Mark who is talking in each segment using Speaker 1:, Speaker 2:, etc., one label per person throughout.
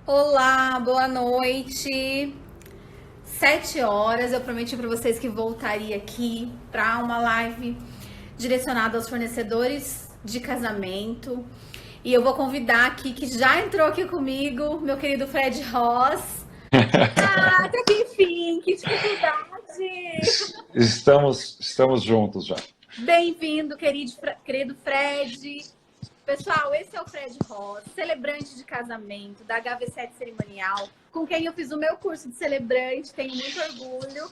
Speaker 1: Olá, boa noite. 7 horas, eu prometi para vocês que voltaria aqui para uma live direcionada aos fornecedores de casamento. E eu vou convidar aqui, que já entrou aqui comigo, meu querido Fred Ross. Ah, até que enfim, que dificuldade!
Speaker 2: Estamos juntos já.
Speaker 1: Bem-vindo, querido Fred. Pessoal, esse é o Fred Ross, celebrante de casamento da HV7 Cerimonial, com quem eu fiz o meu curso de celebrante, tenho muito orgulho.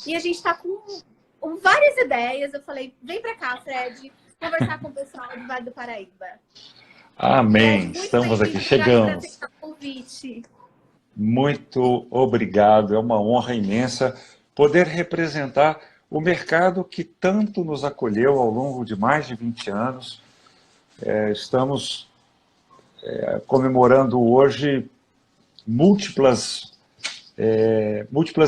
Speaker 1: E a gente está com várias ideias. Eu falei, vem para cá, Fred, conversar com o pessoal do Vale do Paraíba. Fred,
Speaker 2: Amém.
Speaker 1: muito
Speaker 2: Estamos aqui,
Speaker 1: bem-vindo, obrigada por
Speaker 2: chegamos.
Speaker 1: aceitar o convite.
Speaker 2: Muito obrigado. É uma honra imensa poder representar o mercado que tanto nos acolheu ao longo de mais de 20 anos. Estamos comemorando hoje múltiplas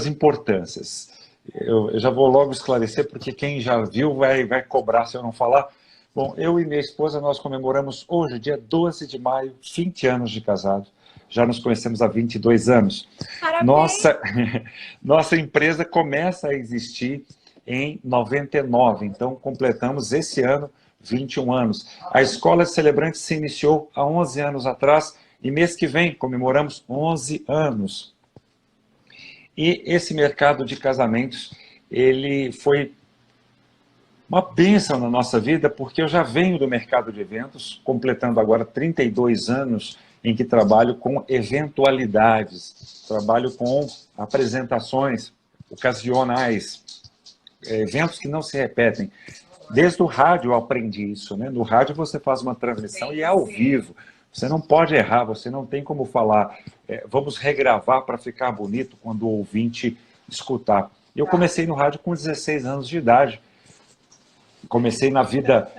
Speaker 2: importâncias. Eu já vou logo esclarecer, porque quem já viu vai cobrar se eu não falar. Bom, eu e minha esposa, nós comemoramos hoje, dia 12 de maio, 20 anos de casado. Já nos conhecemos há 22 anos.
Speaker 1: Parabéns!
Speaker 2: Nossa empresa começa a existir em 99, então completamos esse ano 21 anos. A Escola de Celebrantes se iniciou há 11 anos atrás e mês que vem comemoramos 11 anos. E esse mercado de casamentos, ele foi uma bênção na nossa vida, porque eu já venho do mercado de eventos, completando agora 32 anos em que trabalho com eventualidades, trabalho com apresentações ocasionais, eventos que não se repetem. Desde o rádio eu aprendi isso, né? No rádio você faz uma transmissão e é ao vivo. Você não pode errar, você não tem como falar, vamos regravar para ficar bonito quando o ouvinte escutar. Eu comecei no rádio com 16 anos de idade. Comecei na vida,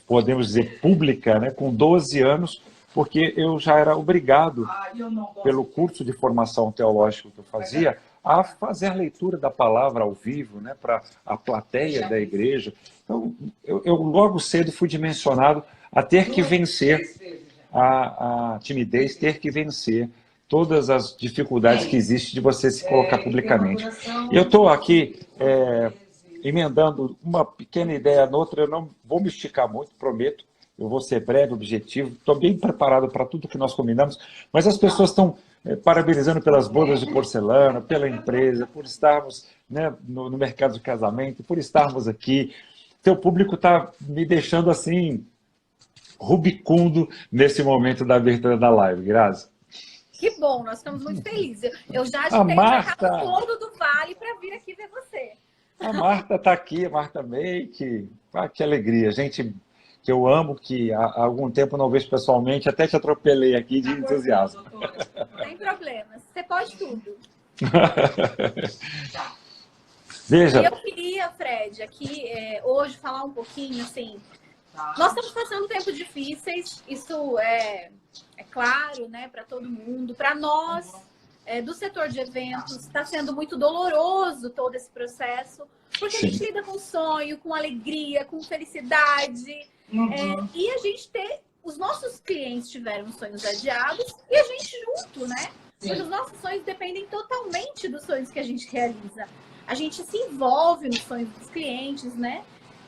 Speaker 2: podemos dizer, pública, né, com 12 anos, porque eu já era obrigado, pelo curso de formação teológica que eu fazia, a fazer a leitura da palavra ao vivo, né, para a plateia da igreja. Então, eu logo cedo fui dimensionado a ter que vencer a timidez, ter que vencer todas as dificuldades que existem de você se colocar publicamente. E eu estou aqui emendando uma pequena ideia na outra, eu não vou me esticar muito, prometo, eu vou ser breve, objetivo, estou bem preparado para tudo que nós combinamos, mas as pessoas estão parabenizando pelas bodas de porcelana, pela empresa, por estarmos, né, no mercado de casamento, por estarmos aqui. Teu público está me deixando assim, rubicundo nesse momento da abertura da live, Grazi.
Speaker 1: Que bom, nós estamos muito felizes. Eu já
Speaker 2: A
Speaker 1: agitei o mercado
Speaker 2: Marta,
Speaker 1: todo do Vale para vir aqui ver você.
Speaker 2: a Marta está aqui, a Marta Make, que alegria, gente que eu amo, que há algum tempo não vejo pessoalmente, até te atropelei aqui de entusiasmo.
Speaker 1: Sem problemas, você pode tudo. E
Speaker 2: Veja,
Speaker 1: eu queria, Fred, aqui hoje falar um pouquinho, assim, nós estamos passando tempos difíceis, isso é claro, né, para todo mundo. Para nós, do setor de eventos, está sendo muito doloroso todo esse processo, porque a gente
Speaker 2: sim,
Speaker 1: lida com sonho, com alegria, com felicidade, e a gente os nossos clientes tiveram sonhos adiados e a gente junto, né? Porque os nossos sonhos dependem totalmente dos sonhos que a gente realiza. A gente se envolve nos sonhos dos clientes, né?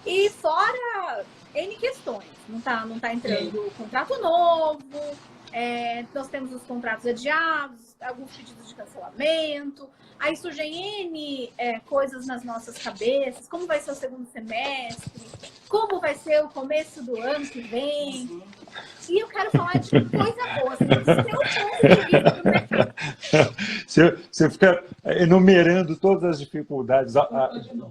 Speaker 1: E fora N questões. Não tá entrando contrato novo, nós temos os contratos adiados, alguns pedidos de cancelamento, aí surgem N coisas nas nossas cabeças, como vai ser o segundo semestre, como vai ser o começo do ano que vem. E eu quero falar de coisa boa, assim, do seu ponto de vista do mercado.
Speaker 2: você fica enumerando todas as dificuldades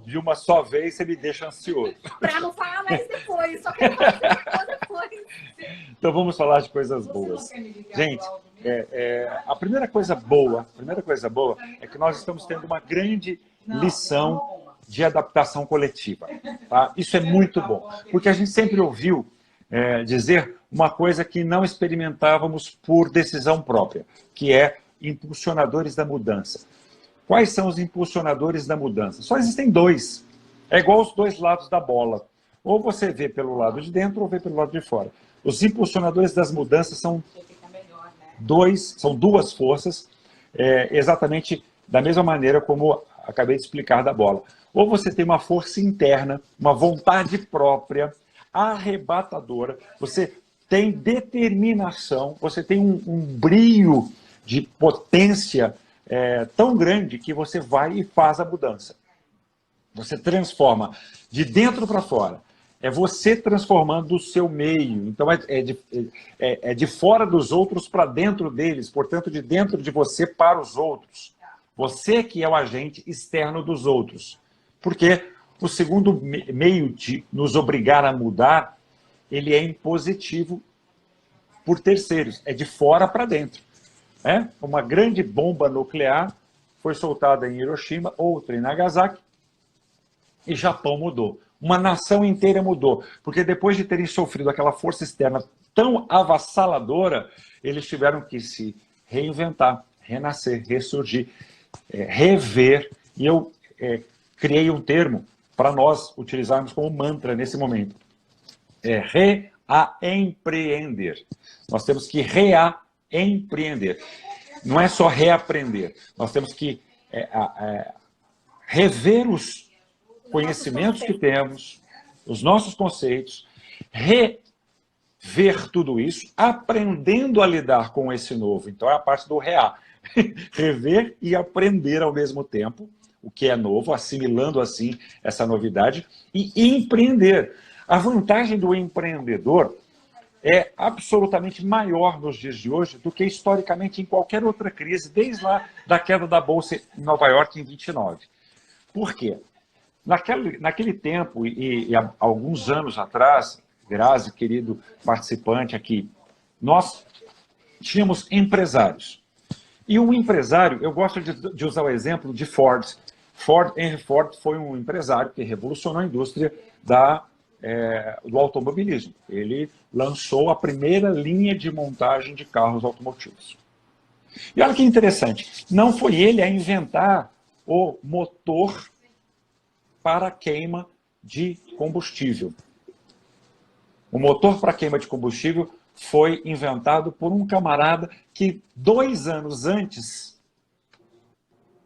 Speaker 2: de uma só vez, você me deixa ansioso.
Speaker 1: Para não falar mais depois, só quero falar de boa depois.
Speaker 2: Então vamos falar de coisas boas. Gente, a primeira coisa boa é que nós estamos tendo uma grande lição de adaptação coletiva. Tá? Isso é muito bom, porque a gente sempre ouviu dizer uma coisa que não experimentávamos por decisão própria, que é impulsionadores da mudança. Quais são os impulsionadores da mudança? Só existem dois. É igual os dois lados da bola. Ou você vê pelo lado de dentro ou vê pelo lado de fora. Os impulsionadores das mudanças são são duas forças, exatamente da mesma maneira como acabei de explicar da bola. Ou você tem uma força interna, uma vontade própria, arrebatadora, você tem determinação, você tem um brio de potência tão grande que você vai e faz a mudança. Você transforma de dentro para fora. É você transformando o seu meio. Então, é de fora dos outros para dentro deles. Portanto, de dentro de você para os outros. Você que é o agente externo dos outros. Porque o segundo meio de nos obrigar a mudar, ele é impositivo por terceiros. É de fora para dentro. Uma grande bomba nuclear foi soltada em Hiroshima, outra em Nagasaki, e Japão mudou. Uma nação inteira mudou. Porque depois de terem sofrido aquela força externa tão avassaladora, eles tiveram que se reinventar, renascer, ressurgir, rever. E eu criei um termo para nós utilizarmos como mantra nesse momento. Reempreender. Nós temos que reempreender. Não é só reaprender. Nós temos que rever os conhecimentos que temos, os nossos conceitos, rever tudo isso, aprendendo a lidar com esse novo. Então é a parte do rever e aprender ao mesmo tempo o que é novo, assimilando assim essa novidade e empreender. A vantagem do empreendedor é absolutamente maior nos dias de hoje do que historicamente em qualquer outra crise, desde lá da queda da Bolsa em Nova York em 29. Por quê? Naquele tempo, e há alguns anos atrás, Grazi, querido participante aqui, nós tínhamos empresários. E um empresário, eu gosto de usar o exemplo de Ford. Henry Ford foi um empresário que revolucionou a indústria do automobilismo. Ele lançou a primeira linha de montagem de carros automotivos. E olha que interessante, não foi ele a inventar o motor para queima de combustível. O motor para queima de combustível foi inventado por um camarada que 2 anos antes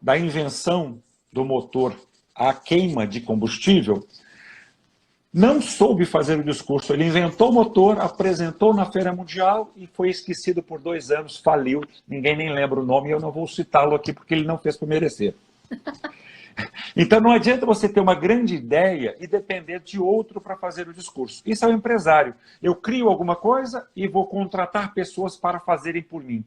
Speaker 2: da invenção do motor a queima de combustível, não soube fazer o discurso. Ele inventou o motor, apresentou na Feira Mundial e foi esquecido por 2 anos, faliu. Ninguém nem lembra o nome e eu não vou citá-lo aqui porque ele não fez por merecer. Então não adianta você ter uma grande ideia e depender de outro para fazer o discurso. Isso é o empresário. Eu crio alguma coisa e vou contratar pessoas para fazerem por mim.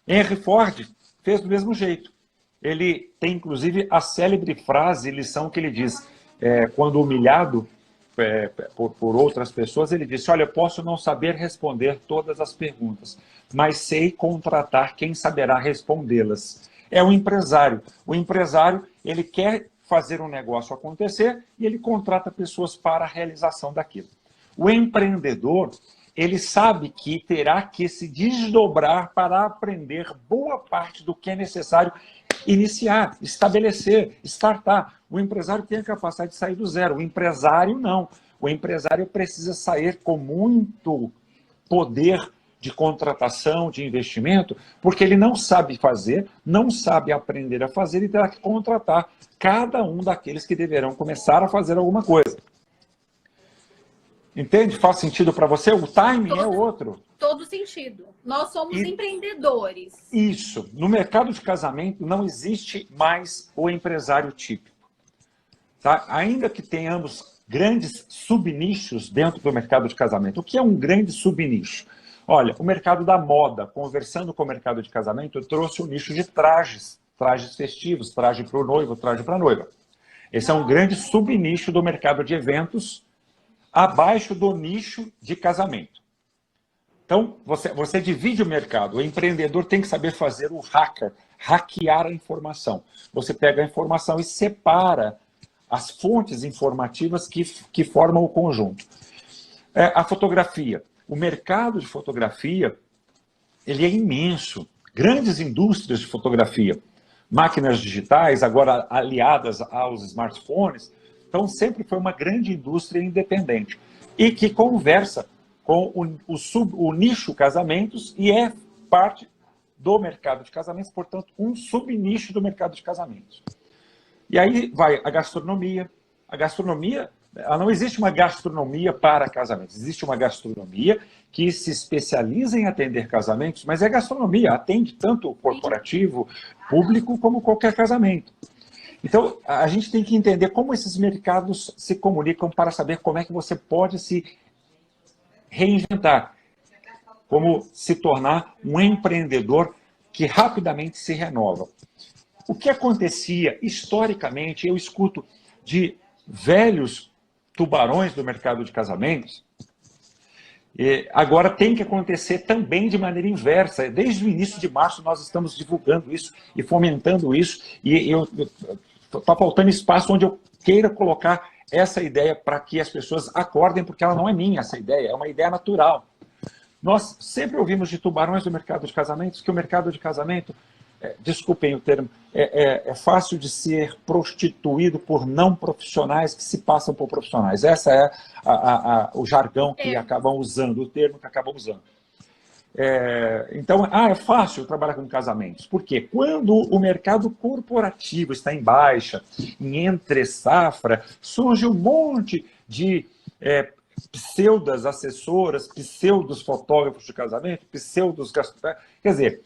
Speaker 2: Henry Ford fez do mesmo jeito. Ele tem, inclusive, a célebre frase, lição que ele diz, quando humilhado por outras pessoas, ele disse, olha, eu posso não saber responder todas as perguntas, mas sei contratar quem saberá respondê-las. É o empresário. O empresário, ele quer fazer um negócio acontecer e ele contrata pessoas para a realização daquilo. O empreendedor, ele sabe que terá que se desdobrar para aprender boa parte do que é necessário iniciar, estabelecer, startar. O empresário tem a capacidade de sair do zero. O empresário não. O empresário precisa sair com muito poder de contratação, de investimento, porque ele não sabe fazer, não sabe aprender a fazer e terá que contratar cada um daqueles que deverão começar a fazer alguma coisa. Entende? Faz sentido para você? O timing é outro.
Speaker 1: Todo sentido. Nós somos empreendedores.
Speaker 2: Isso. No mercado de casamento não existe mais o empresário típico. Tá? Ainda que tenhamos grandes subnichos dentro do mercado de casamento. O que é um grande subnicho? Olha, o mercado da moda, conversando com o mercado de casamento, trouxe o nicho de trajes festivos, traje para o noivo, traje para a noiva. Esse é um grande subnicho do mercado de eventos, abaixo do nicho de casamento. Então, você divide o mercado. O empreendedor tem que saber fazer o hackear a informação. Você pega a informação e separa as fontes informativas que formam o conjunto. A fotografia. O mercado de fotografia, ele é imenso. Grandes indústrias de fotografia. Máquinas digitais, agora aliadas aos smartphones. Então, sempre foi uma grande indústria independente. E que conversa com o nicho casamentos e é parte do mercado de casamentos, portanto, um subnicho do mercado de casamentos. E aí vai a gastronomia. A gastronomia, não existe uma gastronomia para casamentos, existe uma gastronomia que se especializa em atender casamentos, mas é gastronomia, atende tanto o corporativo, público, como qualquer casamento. Então, a gente tem que entender como esses mercados se comunicam para saber como é que você pode se reinventar, como se tornar um empreendedor que rapidamente se renova. O que acontecia historicamente, eu escuto de velhos tubarões do mercado de casamentos, agora tem que acontecer também de maneira inversa. Desde o início de março nós estamos divulgando isso e fomentando isso, e está faltando espaço onde eu queira colocar essa ideia para que as pessoas acordem, porque ela não é minha, essa ideia, é uma ideia natural. Nós sempre ouvimos de tubarões do mercado de casamentos, que o mercado de casamento, desculpem o termo, é fácil de ser prostituído por não profissionais que se passam por profissionais. Essa é o jargão que acabam usando, o termo que acabam usando. Então, é fácil trabalhar com casamentos. Por quê? Quando o mercado corporativo está em baixa, em entre-safra, surge um monte de pseudas assessoras, pseudos fotógrafos de casamento, pseudos gastronômicos. Quer dizer,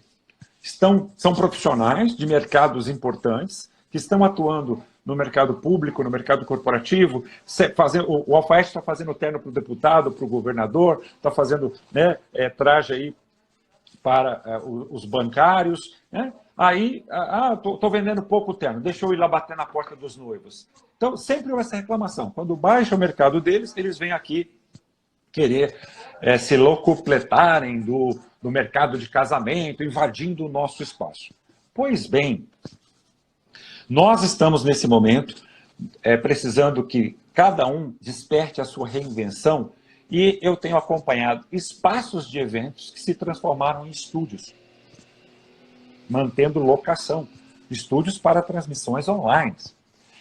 Speaker 2: são profissionais de mercados importantes que estão atuando no mercado público, no mercado corporativo. O alfaiate está fazendo terno para o deputado, para o governador, está fazendo traje aí para os bancários. Né? Aí, estou vendendo pouco terno, deixa eu ir lá bater na porta dos noivos. Então, sempre essa reclamação. Quando baixa o mercado deles, eles vêm aqui querer se locupletarem do mercado de casamento, invadindo o nosso espaço. Pois bem, nós estamos nesse momento precisando que cada um desperte a sua reinvenção, e eu tenho acompanhado espaços de eventos que se transformaram em estúdios, mantendo locação, estúdios para transmissões online.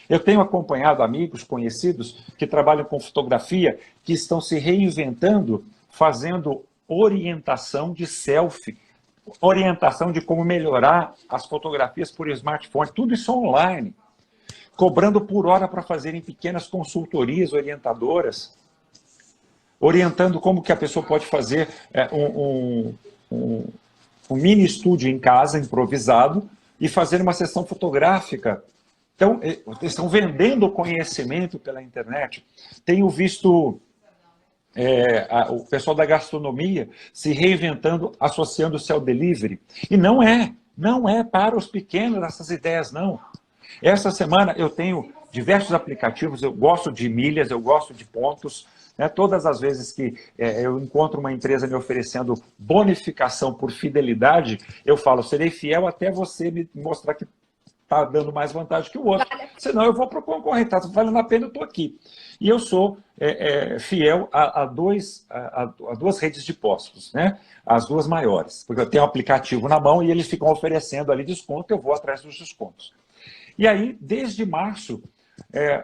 Speaker 2: Eu tenho acompanhado amigos, conhecidos, que trabalham com fotografia, que estão se reinventando, fazendo orientação de selfie, orientação de como melhorar as fotografias por smartphone, tudo isso online, cobrando por hora para fazerem pequenas consultorias orientadoras, orientando como que a pessoa pode fazer um mini estúdio em casa, improvisado, e fazer uma sessão fotográfica. Então, eles estão vendendo conhecimento pela internet. Tenho visto o pessoal da gastronomia se reinventando, associando-se ao delivery. E não é para os pequenos essas ideias, não. Essa semana eu tenho diversos aplicativos, eu gosto de milhas, eu gosto de pontos. Né? Todas as vezes que eu encontro uma empresa me oferecendo bonificação por fidelidade, eu falo, serei fiel até você me mostrar que está dando mais vantagem que o outro. Senão eu vou para o concorrente, está valendo a pena, eu estou aqui. E eu sou fiel a duas redes de postos, né? As duas maiores, porque eu tenho um aplicativo na mão e eles ficam oferecendo ali desconto, eu vou atrás dos descontos. E aí, desde março,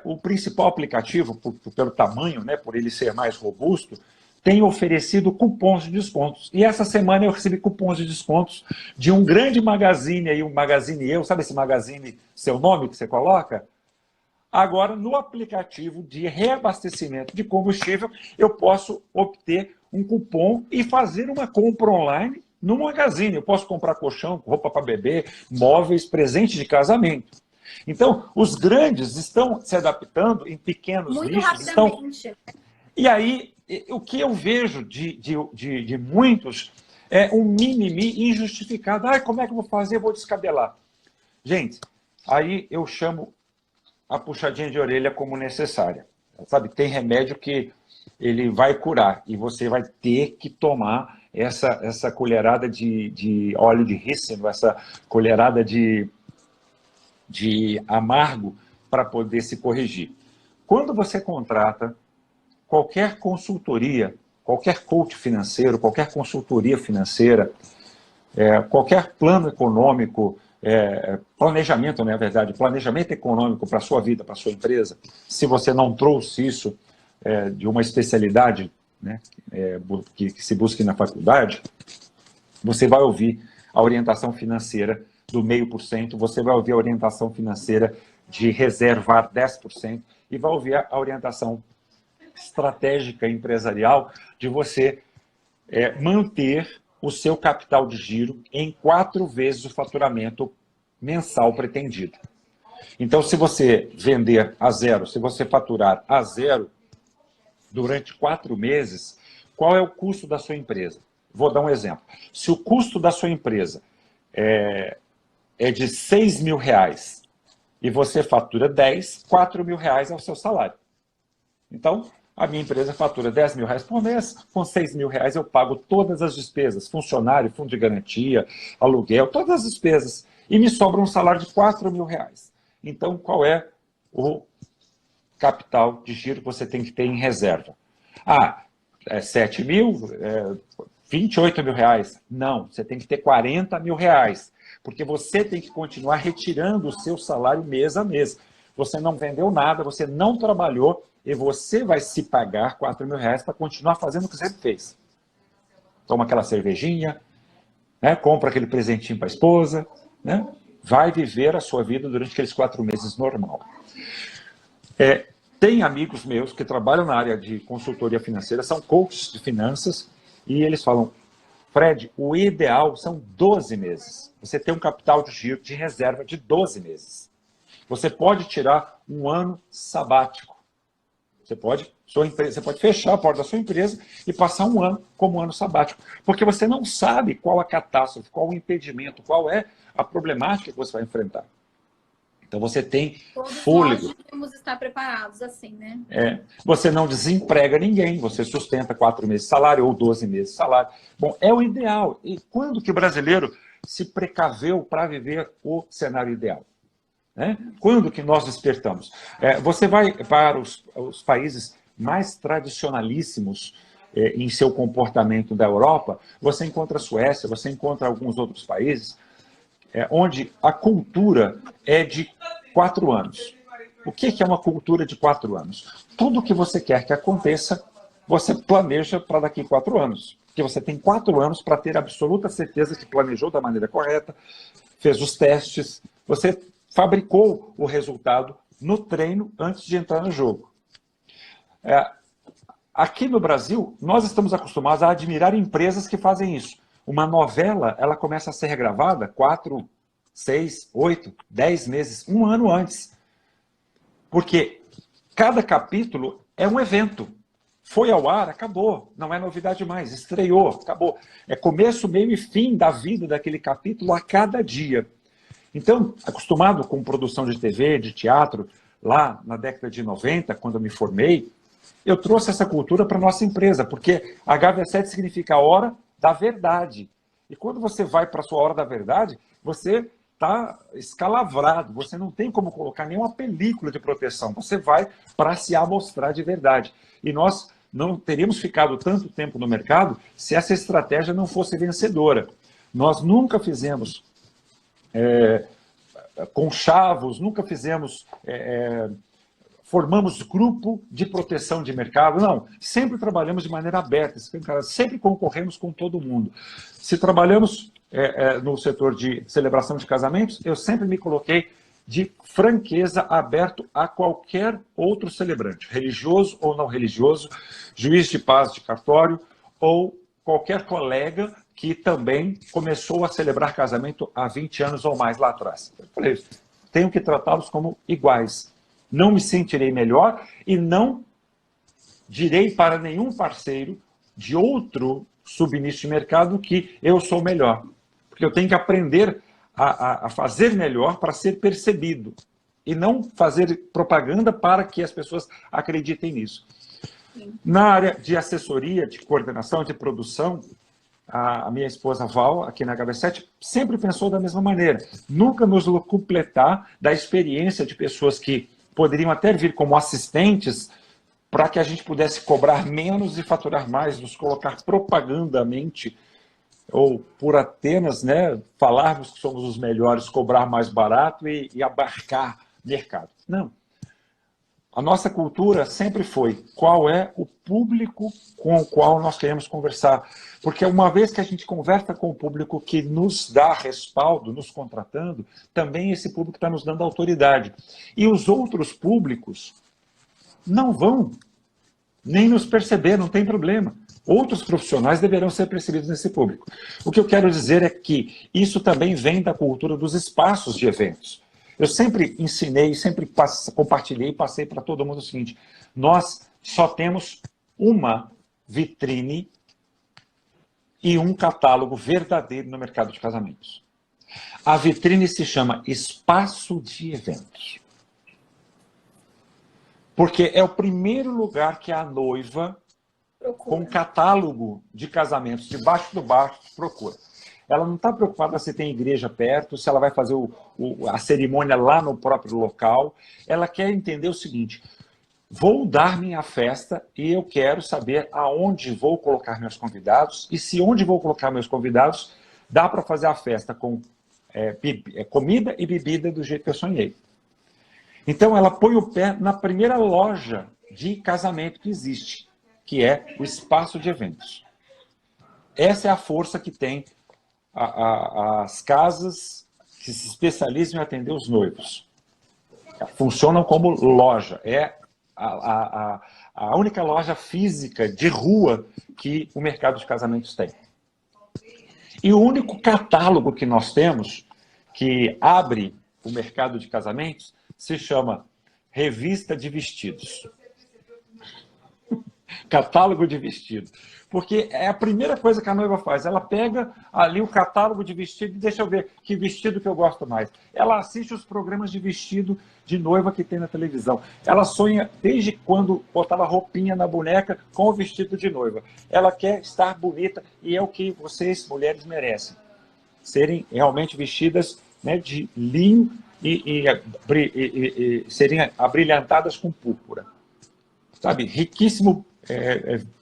Speaker 2: o principal aplicativo, pelo tamanho, né, por ele ser mais robusto, tem oferecido cupons de descontos. E essa semana eu recebi cupons de descontos de um grande magazine aí, um Magazine Eu, sabe esse magazine, seu nome que você coloca? Agora, no aplicativo de reabastecimento de combustível, eu posso obter um cupom e fazer uma compra online no magazine. Eu posso comprar colchão, roupa para bebê, móveis, presente de casamento. Então, os grandes estão se adaptando em pequenos
Speaker 1: muito
Speaker 2: nichos.
Speaker 1: rapidamente.
Speaker 2: E aí, o que eu vejo de muitos é um mimimi injustificado. Como é que eu vou fazer? Eu vou descabelar. Gente, aí eu chamo a puxadinha de orelha como necessária. Sabe, tem remédio que ele vai curar e você vai ter que tomar essa colherada de óleo de rícino, essa colherada de amargo para poder se corrigir. Quando você contrata qualquer consultoria, qualquer coach financeiro, qualquer consultoria financeira, qualquer plano econômico, planejamento, na verdade, planejamento econômico para a sua vida, para a sua empresa, se você não trouxe isso de uma especialidade, né, que se busque na faculdade, você vai ouvir a orientação financeira do 0,5%, você vai ouvir a orientação financeira de reservar 10% e vai ouvir a orientação estratégica empresarial de você manter o seu capital de giro em 4 vezes o faturamento mensal pretendido. Então, se você vender a zero, se você faturar a zero durante 4 meses, qual é o custo da sua empresa? Vou dar um exemplo. Se o custo da sua empresa é de R$6.000 e você fatura 10, R$4.000 é o seu salário. Então, a minha empresa fatura R$10.000 por mês, com R$6.000 eu pago todas as despesas, funcionário, fundo de garantia, aluguel, todas as despesas, e me sobra um salário de R$4.000. Então, qual é o capital de giro que você tem que ter em reserva? Ah, 7 mil, R$28.000. Não, você tem que ter R$40.000, porque você tem que continuar retirando o seu salário mês a mês. Você não vendeu nada, você não trabalhou, e você vai se pagar R$4.000 para continuar fazendo o que você fez. Toma aquela cervejinha, né? Compra aquele presentinho para a esposa, né? Vai viver a sua vida durante aqueles 4 meses normal. Tem amigos meus que trabalham na área de consultoria financeira, são coaches de finanças, e eles falam, Fred, o ideal são 12 meses. Você tem um capital de giro de reserva de 12 meses. Você pode tirar um ano sabático. Você pode fechar a porta da sua empresa e passar um ano como ano sabático. Porque você não sabe qual a catástrofe, qual o impedimento, qual é a problemática que você vai enfrentar. Então você tem fôlego.
Speaker 1: Todos nós devemos estar preparados assim, né?
Speaker 2: Você não desemprega ninguém, você sustenta 4 meses de salário ou 12 meses de salário. Bom, é o ideal. E quando que o brasileiro se precaveu para viver o cenário ideal? Quando que nós despertamos? Você vai para os países mais tradicionalíssimos em seu comportamento da Europa, você encontra a Suécia, você encontra alguns outros países, onde a cultura é de 4 anos. O que é uma cultura de 4 anos? Tudo que você quer que aconteça, você planeja para daqui 4 anos. Porque você tem 4 anos para ter absoluta certeza que planejou da maneira correta, fez os testes, você fabricou o resultado no treino antes de entrar no jogo. Aqui no Brasil, nós estamos acostumados a admirar empresas que fazem isso. Uma novela, ela começa a ser regravada 4, 6, 8, 10 meses, um ano antes. Porque cada capítulo é um evento. Foi ao ar, acabou. Não é novidade mais. Estreou, acabou. É começo, meio e fim da vida daquele capítulo a cada dia. Então, acostumado com produção de TV, de teatro, lá na década de 90, quando eu me formei, eu trouxe essa cultura para a nossa empresa, porque HV7 significa a hora da verdade. E quando você vai para a sua hora da verdade, você está escalavrado, você não tem como colocar nenhuma película de proteção, você vai para se amostrar de verdade. E nós não teríamos ficado tanto tempo no mercado se essa estratégia não fosse vencedora. Nós nunca fizemos conchavos, nunca fizemos... formamos grupo de proteção de mercado, não. Sempre trabalhamos de maneira aberta, sempre concorremos com todo mundo. Se trabalhamos no setor de celebração de casamentos, eu sempre me coloquei de franqueza aberto a qualquer outro celebrante, religioso ou não religioso, juiz de paz de cartório ou qualquer colega que também começou a celebrar casamento há 20 anos ou mais lá atrás. Eu falei, tenho que tratá-los como iguais. Não me sentirei melhor e não direi para nenhum parceiro de outro subnicho de mercado que eu sou melhor. Porque eu tenho que aprender a fazer melhor para ser percebido e não fazer propaganda para que as pessoas acreditem nisso. Na área de assessoria, de coordenação, de produção, a minha esposa Val, aqui na HV7, sempre pensou da mesma maneira. Nunca nos completar da experiência de pessoas que poderiam até vir como assistentes para que a gente pudesse cobrar menos e faturar mais, nos colocar propagandamente, ou por apenas falarmos que somos os melhores, cobrar mais barato e abarcar mercado. Não. A nossa cultura sempre foi qual é o público com o qual nós queremos conversar. Porque uma vez que a gente conversa com o público que nos dá respaldo, nos contratando, também esse público está nos dando autoridade. E os outros públicos não vão nem nos perceber, não tem problema. Outros profissionais deverão ser percebidos nesse público. O que eu quero dizer é que isso também vem da cultura dos espaços de eventos. Eu sempre ensinei, sempre compartilhei e passei para todo mundo o seguinte: nós só temos uma vitrine e um catálogo verdadeiro no mercado de casamentos. A vitrine se chama espaço de eventos. Porque é o primeiro lugar que a noiva, com catálogo de casamentos debaixo do braço, procura. Ela não está preocupada se tem igreja perto, se ela vai fazer a cerimônia lá no próprio local. Ela quer entender o seguinte: vou dar minha festa e eu quero saber aonde vou colocar meus convidados, e se onde vou colocar meus convidados dá para fazer a festa com comida e bebida do jeito que eu sonhei. Então ela põe o pé na primeira loja de casamento que existe, que é o espaço de eventos. Essa é a força que tem as casas que se especializam em atender os noivos. Funcionam como loja. É a única loja física de rua que o mercado de casamentos tem. E o único catálogo que nós temos que abre o mercado de casamentos se chama Revista de Vestidos. Catálogo de vestido. Porque é a primeira coisa que a noiva faz. Ela pega ali o catálogo de vestido e deixa eu ver que vestido que eu gosto mais. Ela assiste os programas de vestido de noiva que tem na televisão. Ela sonha desde quando botava roupinha na boneca com o vestido de noiva. Ela quer estar bonita e é o que vocês, mulheres, merecem. Serem realmente vestidas, né, de linho e serem abrilhantadas com púrpura. Sabe? Riquíssimo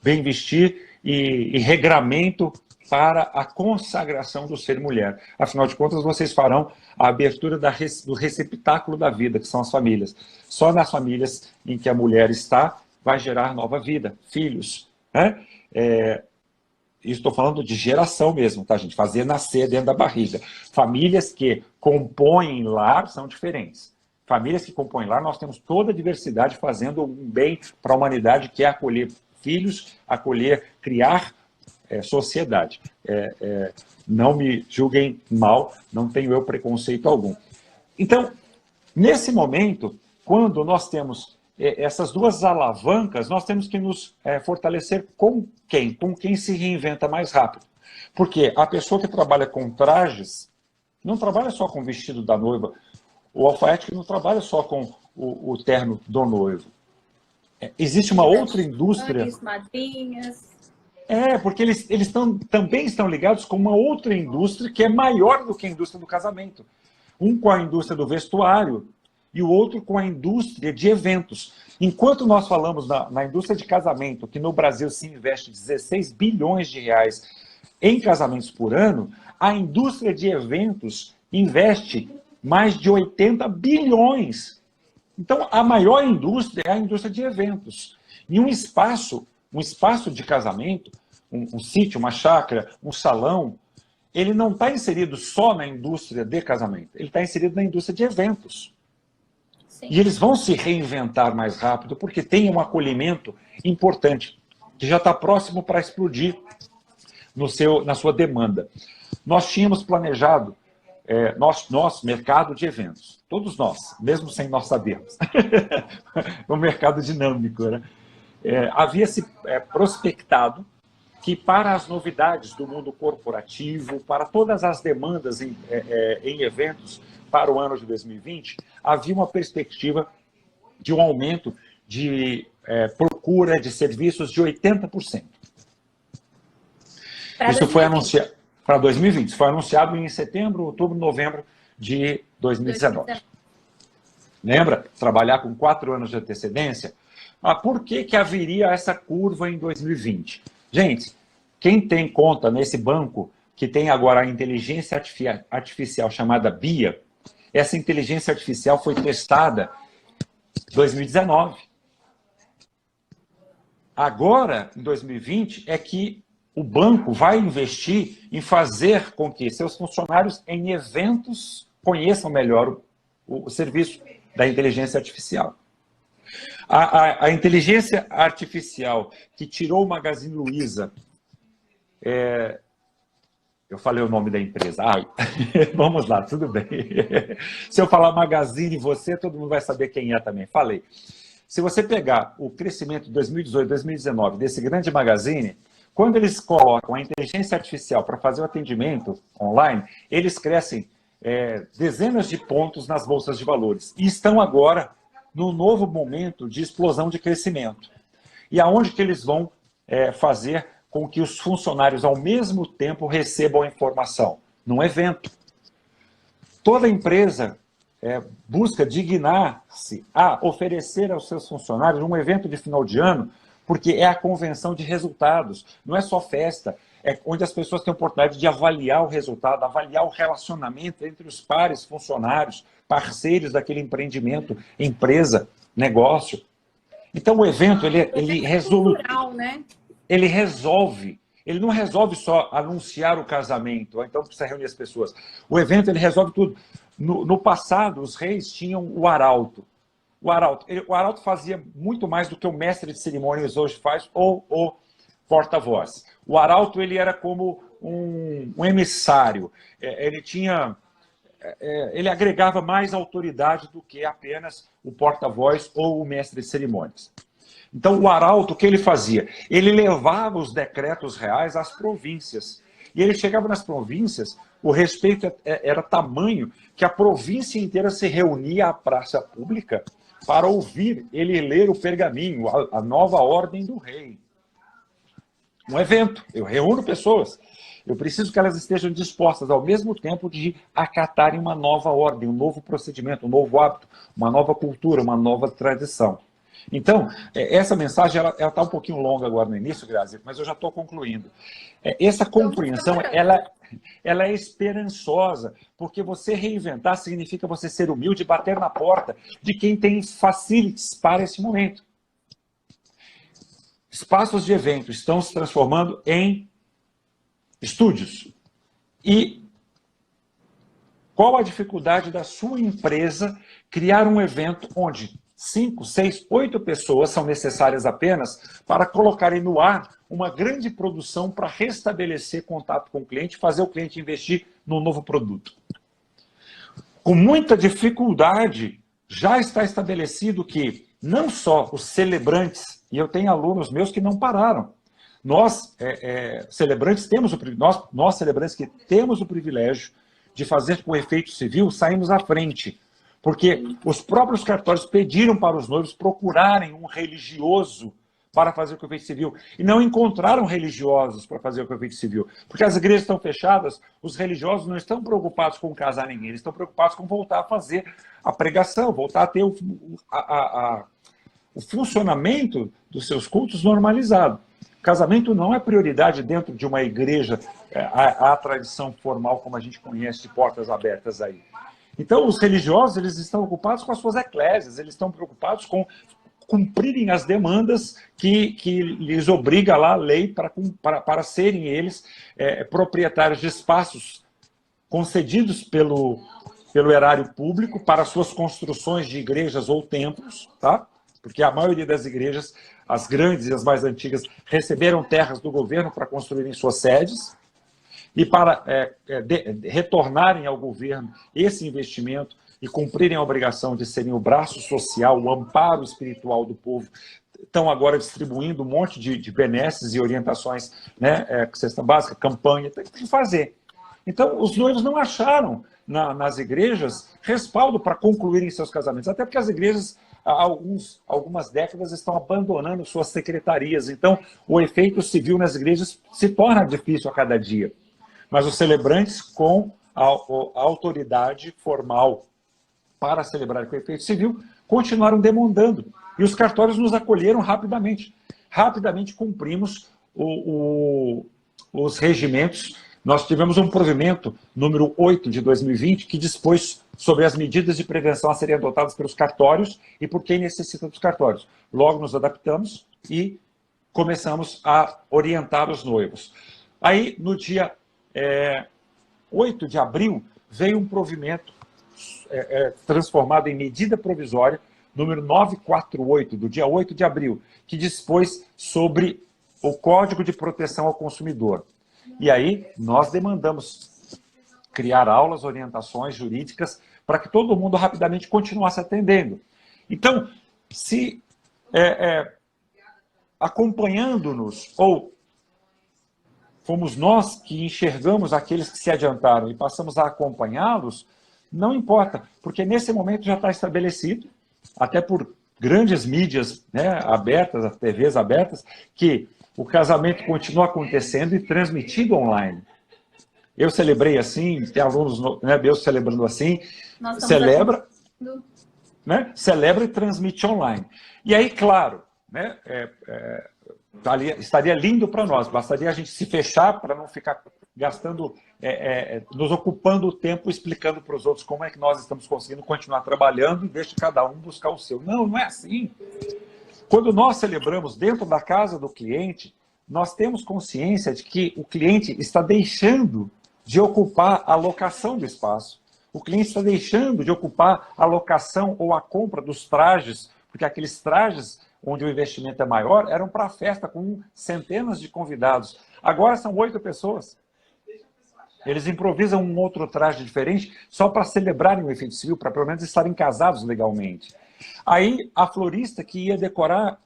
Speaker 2: bem vestir e regramento para a consagração do ser mulher. Afinal de contas, vocês farão a abertura do receptáculo da vida, que são as famílias. Só nas famílias em que a mulher está, vai gerar nova vida, filhos. Né? Estou falando de geração mesmo, tá, gente? Fazer nascer dentro da barriga. Famílias que compõem lar são diferentes. Famílias que compõem lar, nós temos toda a diversidade fazendo um bem para a humanidade, que é acolher filhos, acolher, criar sociedade. Não me julguem mal, não tenho eu preconceito algum. Então, nesse momento, quando nós temos essas duas alavancas, nós temos que nos fortalecer com quem? Com quem se reinventa mais rápido. Porque a pessoa que trabalha com trajes não trabalha só com o vestido da noiva. O alfaiate não trabalha só com o terno do noivo. Existe uma outra indústria...
Speaker 1: Madrinhas.
Speaker 2: Porque eles também estão ligados com uma outra indústria que é maior do que a indústria do casamento. Um com a indústria do vestuário e o outro com a indústria de eventos. Enquanto nós falamos na indústria de casamento, que no Brasil se investe 16 bilhões de reais em casamentos por ano, a indústria de eventos investe mais de 80 bilhões. Então, a maior indústria é a indústria de eventos. E um espaço de casamento, um sítio, uma chácara, um salão, ele não está inserido só na indústria de casamento, ele está inserido na indústria de eventos. Sim. E eles vão se reinventar mais rápido, porque tem um acolhimento importante, que já está próximo para explodir na sua demanda. Nós tínhamos planejado, mercado de eventos, todos nós, mesmo sem nós sabermos, um mercado dinâmico, né? Havia-se prospectado que para as novidades do mundo corporativo, para todas as demandas em eventos para o ano de 2020, havia uma perspectiva de um aumento de procura de serviços de 80%. Isso foi anunciado para 2020. Foi anunciado em setembro, outubro, novembro de 2019. Lembra? Trabalhar com 4 anos de antecedência. Por que haveria essa curva em 2020? Gente, quem tem conta nesse banco, que tem agora a inteligência artificial chamada BIA, essa inteligência artificial foi testada em 2019. Agora, em 2020, é que o banco vai investir em fazer com que seus funcionários em eventos conheçam melhor o serviço da inteligência artificial. A inteligência artificial que tirou o Magazine Luiza, eu falei o nome da empresa, vamos lá, tudo bem. Se eu falar Magazine você, todo mundo vai saber quem é também, falei. Se você pegar o crescimento de 2018, 2019 desse grande Magazine, quando eles colocam a inteligência artificial para fazer o atendimento online, eles crescem dezenas de pontos nas bolsas de valores. E estão agora num novo momento de explosão de crescimento. E aonde que eles vão fazer com que os funcionários, ao mesmo tempo, recebam a informação? Num evento. Toda empresa busca dignar-se a oferecer aos seus funcionários um evento de final de ano, porque é a convenção de resultados. Não é só festa, é onde as pessoas têm a oportunidade de avaliar o resultado, avaliar o relacionamento entre os pares, funcionários, parceiros daquele empreendimento, empresa, negócio. Então, o evento, ele resolve. Ele não resolve só anunciar o casamento, ou então precisa reunir as pessoas. O evento, ele resolve tudo. No passado, os reis tinham o arauto. O arauto fazia muito mais do que o mestre de cerimônias hoje faz, ou o porta-voz. O arauto, ele era como um emissário. Ele agregava mais autoridade do que apenas o porta-voz ou o mestre de cerimônias. Então, o arauto, o que ele fazia? Ele levava os decretos reais às províncias. E ele chegava nas províncias, o respeito era tamanho que a província inteira se reunia à praça pública para ouvir ele ler o pergaminho, a nova ordem do rei. Um evento, eu reúno pessoas. Eu preciso que elas estejam dispostas ao mesmo tempo de acatarem uma nova ordem, um novo procedimento, um novo hábito, uma nova cultura, uma nova tradição. Então, essa mensagem ela está um pouquinho longa agora no início, Grazi, mas eu já estou concluindo. Essa compreensão, ela é esperançosa, porque você reinventar significa você ser humilde e bater na porta de quem tem facilities para esse momento. Espaços de evento estão se transformando em estúdios. E qual a dificuldade da sua empresa criar um evento onde 5, 6, 8 pessoas são necessárias apenas para colocarem no ar uma grande produção para restabelecer contato com o cliente, fazer o cliente investir num novo produto? Com muita dificuldade, já está estabelecido que não só os celebrantes, e eu tenho alunos meus que não pararam, nós celebrantes que temos o privilégio de fazer com o efeito civil, saímos à frente. Porque os próprios cartórios pediram para os noivos procurarem um religioso para fazer o efeito civil. E não encontraram religiosos para fazer o efeito civil. Porque as igrejas estão fechadas, os religiosos não estão preocupados com casar ninguém, eles estão preocupados com voltar a fazer a pregação, voltar a ter o funcionamento dos seus cultos normalizado. Casamento não é prioridade dentro de uma igreja, a tradição formal como a gente conhece, de portas abertas aí. Então, os religiosos, eles estão ocupados com as suas eclésias, eles estão preocupados com cumprirem as demandas que lhes obriga lá a lei para serem eles proprietários de espaços concedidos pelo erário público para suas construções de igrejas ou templos, tá? Porque a maioria das igrejas, as grandes e as mais antigas, receberam terras do governo para construírem suas sedes, e para retornarem ao governo esse investimento e cumprirem a obrigação de serem o braço social, o amparo espiritual do povo, estão agora distribuindo um monte de benesses e orientações, né, cesta básica, campanha, tem que fazer. Então, os noivos não acharam nas igrejas respaldo para concluírem seus casamentos, até porque as igrejas, há algumas décadas, estão abandonando suas secretarias. Então, o efeito civil nas igrejas se torna difícil a cada dia. Mas os celebrantes, com a autoridade formal para celebrar com efeito civil, continuaram demandando. E os cartórios nos acolheram rapidamente. Rapidamente cumprimos os regimentos. Nós tivemos um provimento, número 8 de 2020, que dispôs sobre as medidas de prevenção a serem adotadas pelos cartórios e por quem necessita dos cartórios. Logo nos adaptamos e começamos a orientar os noivos. Aí, no dia 8 de abril, veio um provimento transformado em medida provisória, número 948, do dia 8 de abril, que dispôs sobre o Código de Proteção ao Consumidor. E aí, nós demandamos criar aulas, orientações jurídicas, para que todo mundo rapidamente continuasse atendendo. Então, se acompanhando-nos, ou fomos nós que enxergamos aqueles que se adiantaram e passamos a acompanhá-los, não importa, porque nesse momento já está estabelecido, até por grandes mídias, né, abertas, as TVs abertas, que o casamento continua acontecendo e transmitido online. Eu celebrei assim, tem alunos, né, meus celebrando assim, celebra, né, celebra e transmite online. E aí, claro, né, estaria lindo para nós, bastaria a gente se fechar para não ficar gastando, nos ocupando o tempo explicando para os outros como é que nós estamos conseguindo continuar trabalhando e deixa cada um buscar o seu. Não, não é assim. Quando nós celebramos dentro da casa do cliente, nós temos consciência de que o cliente está deixando de ocupar a locação do espaço. O cliente está deixando de ocupar a locação ou a compra dos trajes, porque aqueles trajes onde o investimento é maior eram para a festa com centenas de convidados. Agora são 8 pessoas. Eles improvisam um outro traje diferente só para celebrarem o efeito civil, para pelo menos estarem casados legalmente. Aí a florista que ia decorar,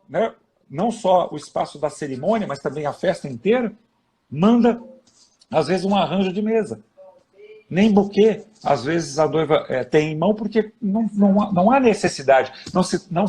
Speaker 2: né, não só o espaço da cerimônia, mas também a festa inteira, manda, às vezes, um arranjo de mesa. Nem buquê, às vezes, a noiva tem em mão, porque não há necessidade, não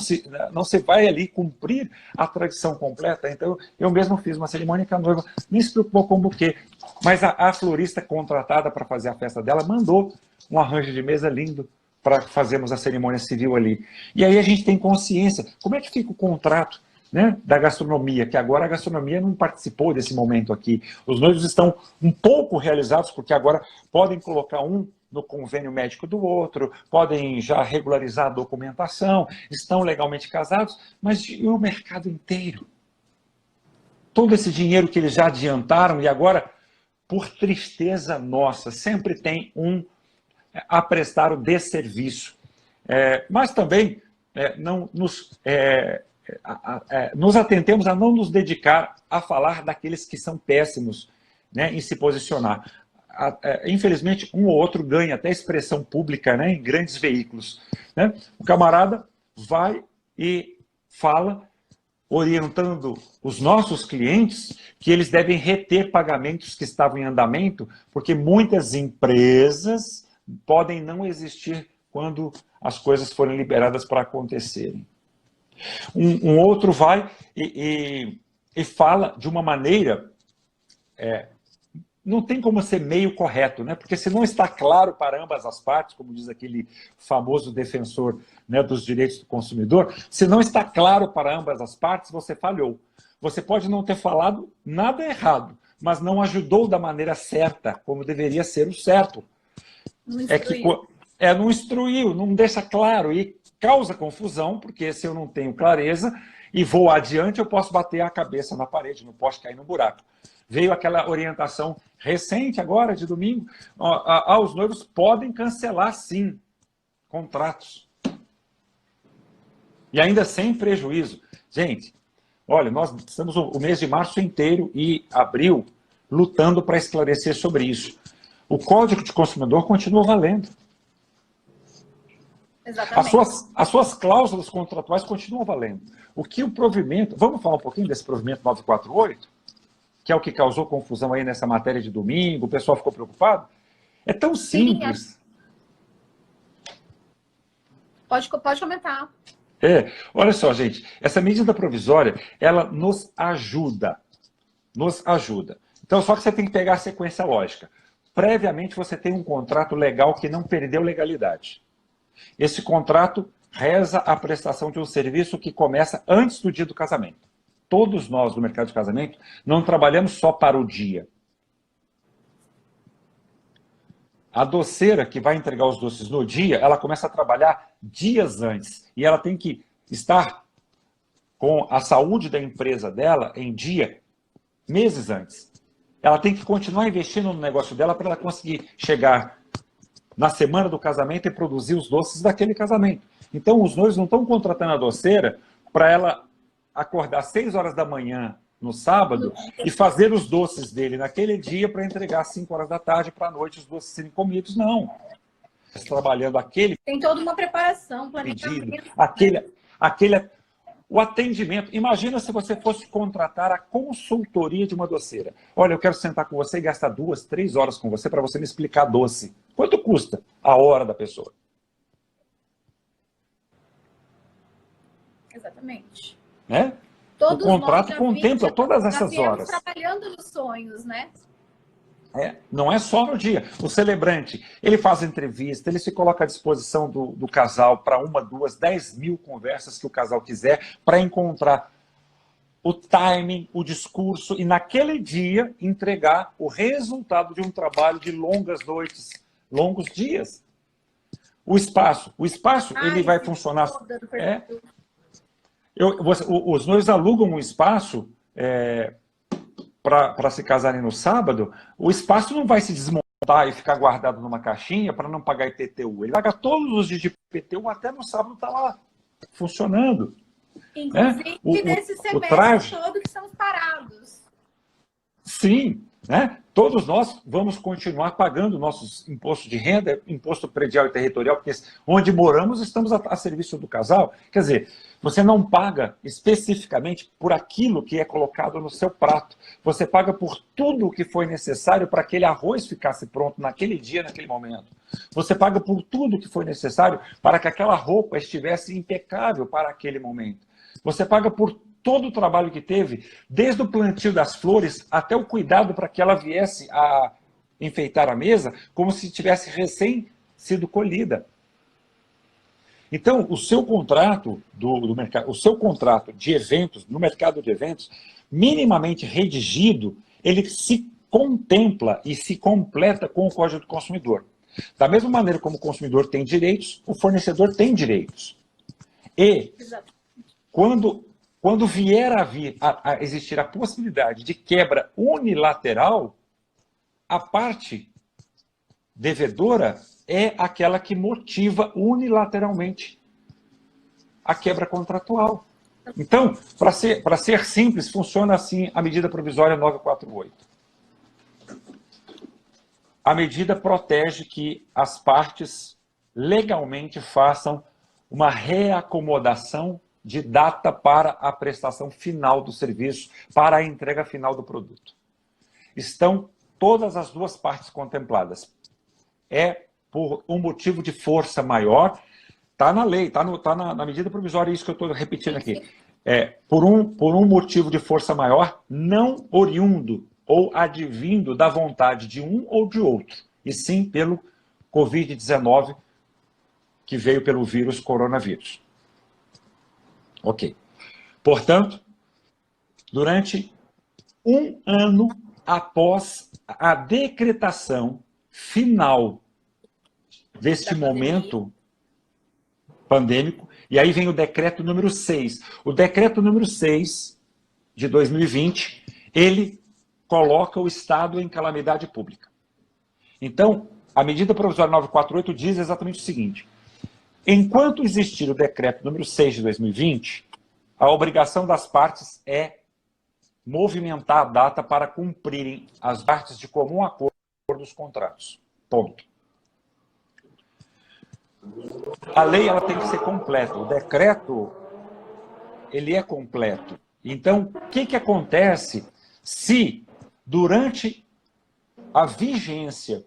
Speaker 2: se vai ali cumprir a tradição completa. Então, eu mesmo fiz uma cerimônia que a noiva nem se preocupou com o buquê, mas a florista contratada para fazer a festa dela mandou um arranjo de mesa lindo para fazermos a cerimônia civil ali. E aí a gente tem consciência, como é que fica o contrato, né, da gastronomia, que agora a gastronomia não participou desse momento aqui. Os noivos estão um pouco realizados, porque agora podem colocar um no convênio médico do outro, podem já regularizar a documentação, estão legalmente casados, mas e o mercado inteiro? Todo esse dinheiro que eles já adiantaram e agora, por tristeza nossa, sempre tem um a prestar o desserviço. Mas também não nos atentemos a não nos dedicar a falar daqueles que são péssimos, né, em se posicionar. Infelizmente, um ou outro ganha até expressão pública, né, em grandes veículos. Né? O camarada vai e fala, orientando os nossos clientes, que eles devem reter pagamentos que estavam em andamento, porque muitas empresas podem não existir quando as coisas forem liberadas para acontecerem. Um outro vai e fala de uma maneira, não tem como ser meio correto, né? Porque se não está claro para ambas as partes, como diz aquele famoso defensor, né, dos direitos do consumidor, se não está claro para ambas as partes, você falhou. Você pode não ter falado nada errado, mas não ajudou da maneira certa, como deveria ser o certo. Não instruiu, não deixa claro e causa confusão, porque se eu não tenho clareza e vou adiante, eu posso bater a cabeça na parede, não posso cair no buraco. Veio aquela orientação recente agora, de domingo, os noivos podem cancelar, sim, contratos. E ainda sem prejuízo. Gente, olha, nós estamos o mês de março inteiro e abril lutando para esclarecer sobre isso. O Código de Consumidor continua valendo.
Speaker 1: Exatamente.
Speaker 2: As suas cláusulas contratuais continuam valendo. O que o provimento... Vamos falar um pouquinho desse provimento 948? Que é o que causou confusão aí nessa matéria de domingo, o pessoal ficou preocupado? É tão simples.
Speaker 1: Pode comentar.
Speaker 2: Olha só, gente, essa medida provisória, ela nos ajuda. Nos ajuda. Então, só que você tem que pegar a sequência lógica. Previamente, você tem um contrato legal que não perdeu legalidade. Esse contrato reza a prestação de um serviço que começa antes do dia do casamento. Todos nós do mercado de casamento não trabalhamos só para o dia. A doceira que vai entregar os doces no dia, ela começa a trabalhar dias antes. E ela tem que estar com a saúde da empresa dela em dia, meses antes. Ela tem que continuar investindo no negócio dela para ela conseguir chegar na semana do casamento e produzir os doces daquele casamento. Então, os noivos não estão contratando a doceira para ela acordar às 6 horas da manhã no sábado e fazer os doces dele naquele dia para entregar às 5 horas da tarde para a noite os doces serem comidos. Não. Trabalhando aquele
Speaker 1: Tem toda uma preparação,
Speaker 2: pedido,
Speaker 1: planejamento.
Speaker 2: o atendimento. Imagina se você fosse contratar a consultoria de uma doceira. Olha, eu quero sentar com você e gastar 2, 3 horas com você para você me explicar doce. Quanto custa a hora da pessoa?
Speaker 1: Exatamente.
Speaker 2: Né?
Speaker 1: Todos
Speaker 2: o contrato
Speaker 1: nós
Speaker 2: contempla todas
Speaker 1: já
Speaker 2: essas
Speaker 1: viemos
Speaker 2: horas.
Speaker 1: trabalhando nos sonhos, né?
Speaker 2: Não é só no dia. O celebrante, ele faz entrevista, ele se coloca à disposição do casal para 1, 2, 10 mil conversas que o casal quiser, para encontrar o timing, o discurso, e naquele dia entregar o resultado de um trabalho de longas noites, longos dias. O espaço ele vai funcionar... Os noivos alugam um espaço... para se casarem no sábado, o espaço não vai se desmontar e ficar guardado numa caixinha para não pagar IPTU. Ele paga todos os dias de IPTU, até no sábado está lá, funcionando.
Speaker 1: Inclusive nesse semestre
Speaker 2: traje,
Speaker 1: todo que estamos parados.
Speaker 2: Sim, né? Todos nós vamos continuar pagando nossos impostos de renda, imposto predial e territorial, porque onde moramos estamos a serviço do casal. Quer dizer, você não paga especificamente por aquilo que é colocado no seu prato. Você paga por tudo o que foi necessário para aquele arroz ficasse pronto naquele dia, naquele momento. Você paga por tudo que foi necessário para que aquela roupa estivesse impecável para aquele momento. Você paga por todo o trabalho que teve, desde o plantio das flores até o cuidado para que ela viesse a enfeitar a mesa, como se tivesse recém sido colhida. Então, o seu contrato do mercado, o seu contrato de eventos, no mercado de eventos, minimamente redigido, ele se contempla e se completa com o Código do Consumidor. Da mesma maneira como o consumidor tem direitos, o fornecedor tem direitos. E, quando vier a existir a possibilidade de quebra unilateral, a parte devedora é aquela que motiva unilateralmente a quebra contratual. Então, para ser simples, funciona assim a medida provisória 948. A medida protege que as partes legalmente façam uma reacomodação de data para a prestação final do serviço, para a entrega final do produto. Estão todas as duas partes contempladas. É por um motivo de força maior, está na lei, está na medida provisória, isso que eu estou repetindo aqui. Por um motivo de força maior, não oriundo ou advindo da vontade de um ou de outro, e sim pelo Covid-19, que veio pelo vírus coronavírus. Ok. Portanto, durante um ano após a decretação final deste momento pandêmico, e aí vem o decreto número 6. O decreto número 6 de 2020, ele coloca o Estado em calamidade pública. Então, a medida provisória 948 diz exatamente o seguinte: enquanto existir o decreto número 6 de 2020, a obrigação das partes é movimentar a data para cumprirem as partes de comum acordo dos contratos. Ponto. A lei ela tem que ser completa. O decreto ele é completo. Então, o que acontece se, durante a vigência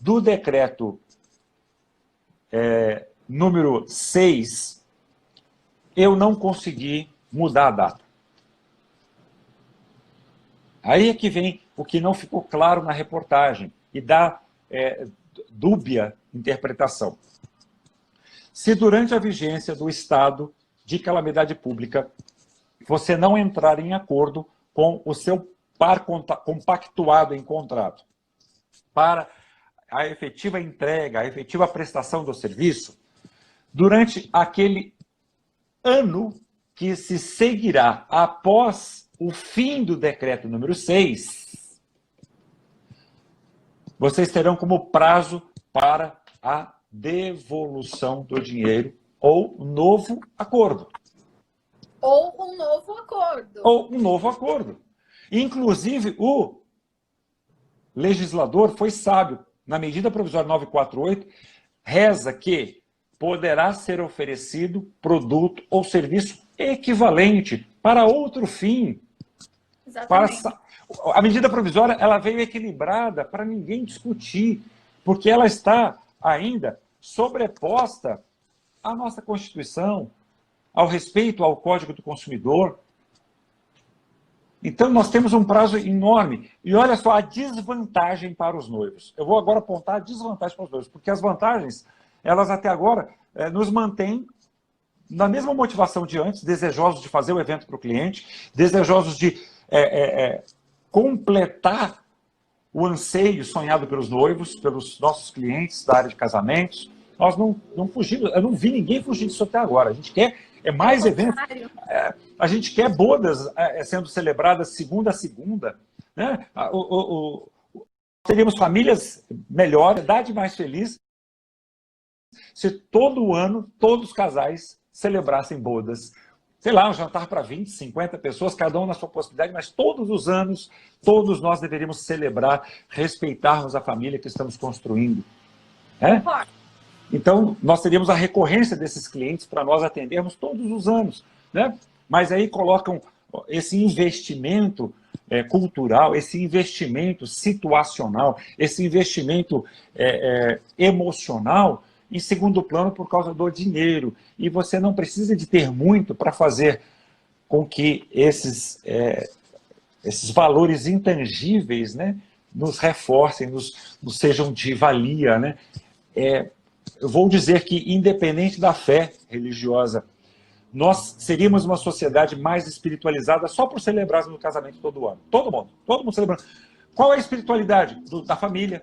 Speaker 2: do decreto número 6, eu não consegui mudar a data? Aí é que vem o que não ficou claro na reportagem e dá dúbia interpretação. Se durante a vigência do estado de calamidade pública você não entrar em acordo com o seu par compactuado em contrato para a efetiva entrega, a efetiva prestação do serviço, durante aquele ano que se seguirá após o fim do decreto número 6, vocês terão como prazo para a devolução do dinheiro ou novo acordo.
Speaker 1: Ou um novo acordo.
Speaker 2: Ou um novo acordo. Inclusive, o legislador foi sábio. Na medida provisória 948, reza que poderá ser oferecido produto ou serviço equivalente para outro fim.
Speaker 1: Exatamente.
Speaker 2: A medida provisória ela veio equilibrada para ninguém discutir, porque ela está ainda sobreposta à nossa Constituição, ao respeito ao Código do Consumidor. Então, nós temos um prazo enorme. E olha só a desvantagem para os noivos. Eu vou agora apontar a desvantagem para os noivos, porque as vantagens, elas até agora nos mantêm na mesma motivação de antes, desejosos de fazer o evento para o cliente, desejosos de completar o anseio sonhado pelos noivos, pelos nossos clientes da área de casamentos. Nós não fugimos, eu não vi ninguém fugir disso até agora. A gente quer mais eventos. A gente quer bodas sendo celebradas segunda a segunda. Né? Teríamos famílias melhores, idade mais feliz, se todo ano, todos os casais celebrassem bodas. Sei lá, um jantar para 20, 50 pessoas, cada um na sua possibilidade, mas todos os anos, todos nós deveríamos celebrar, respeitarmos a família que estamos construindo. Né? Então, nós teríamos a recorrência desses clientes para nós atendermos todos os anos. Né? Mas aí colocam esse investimento cultural, esse investimento situacional, esse investimento emocional em segundo plano por causa do dinheiro. E você não precisa de ter muito para fazer com que esses valores intangíveis, né, nos reforcem, nos sejam de valia. Né? Eu vou dizer que, independente da fé religiosa, nós seríamos uma sociedade mais espiritualizada só por celebrarmos o casamento todo ano. Todo mundo celebrando. Qual é a espiritualidade? Da família.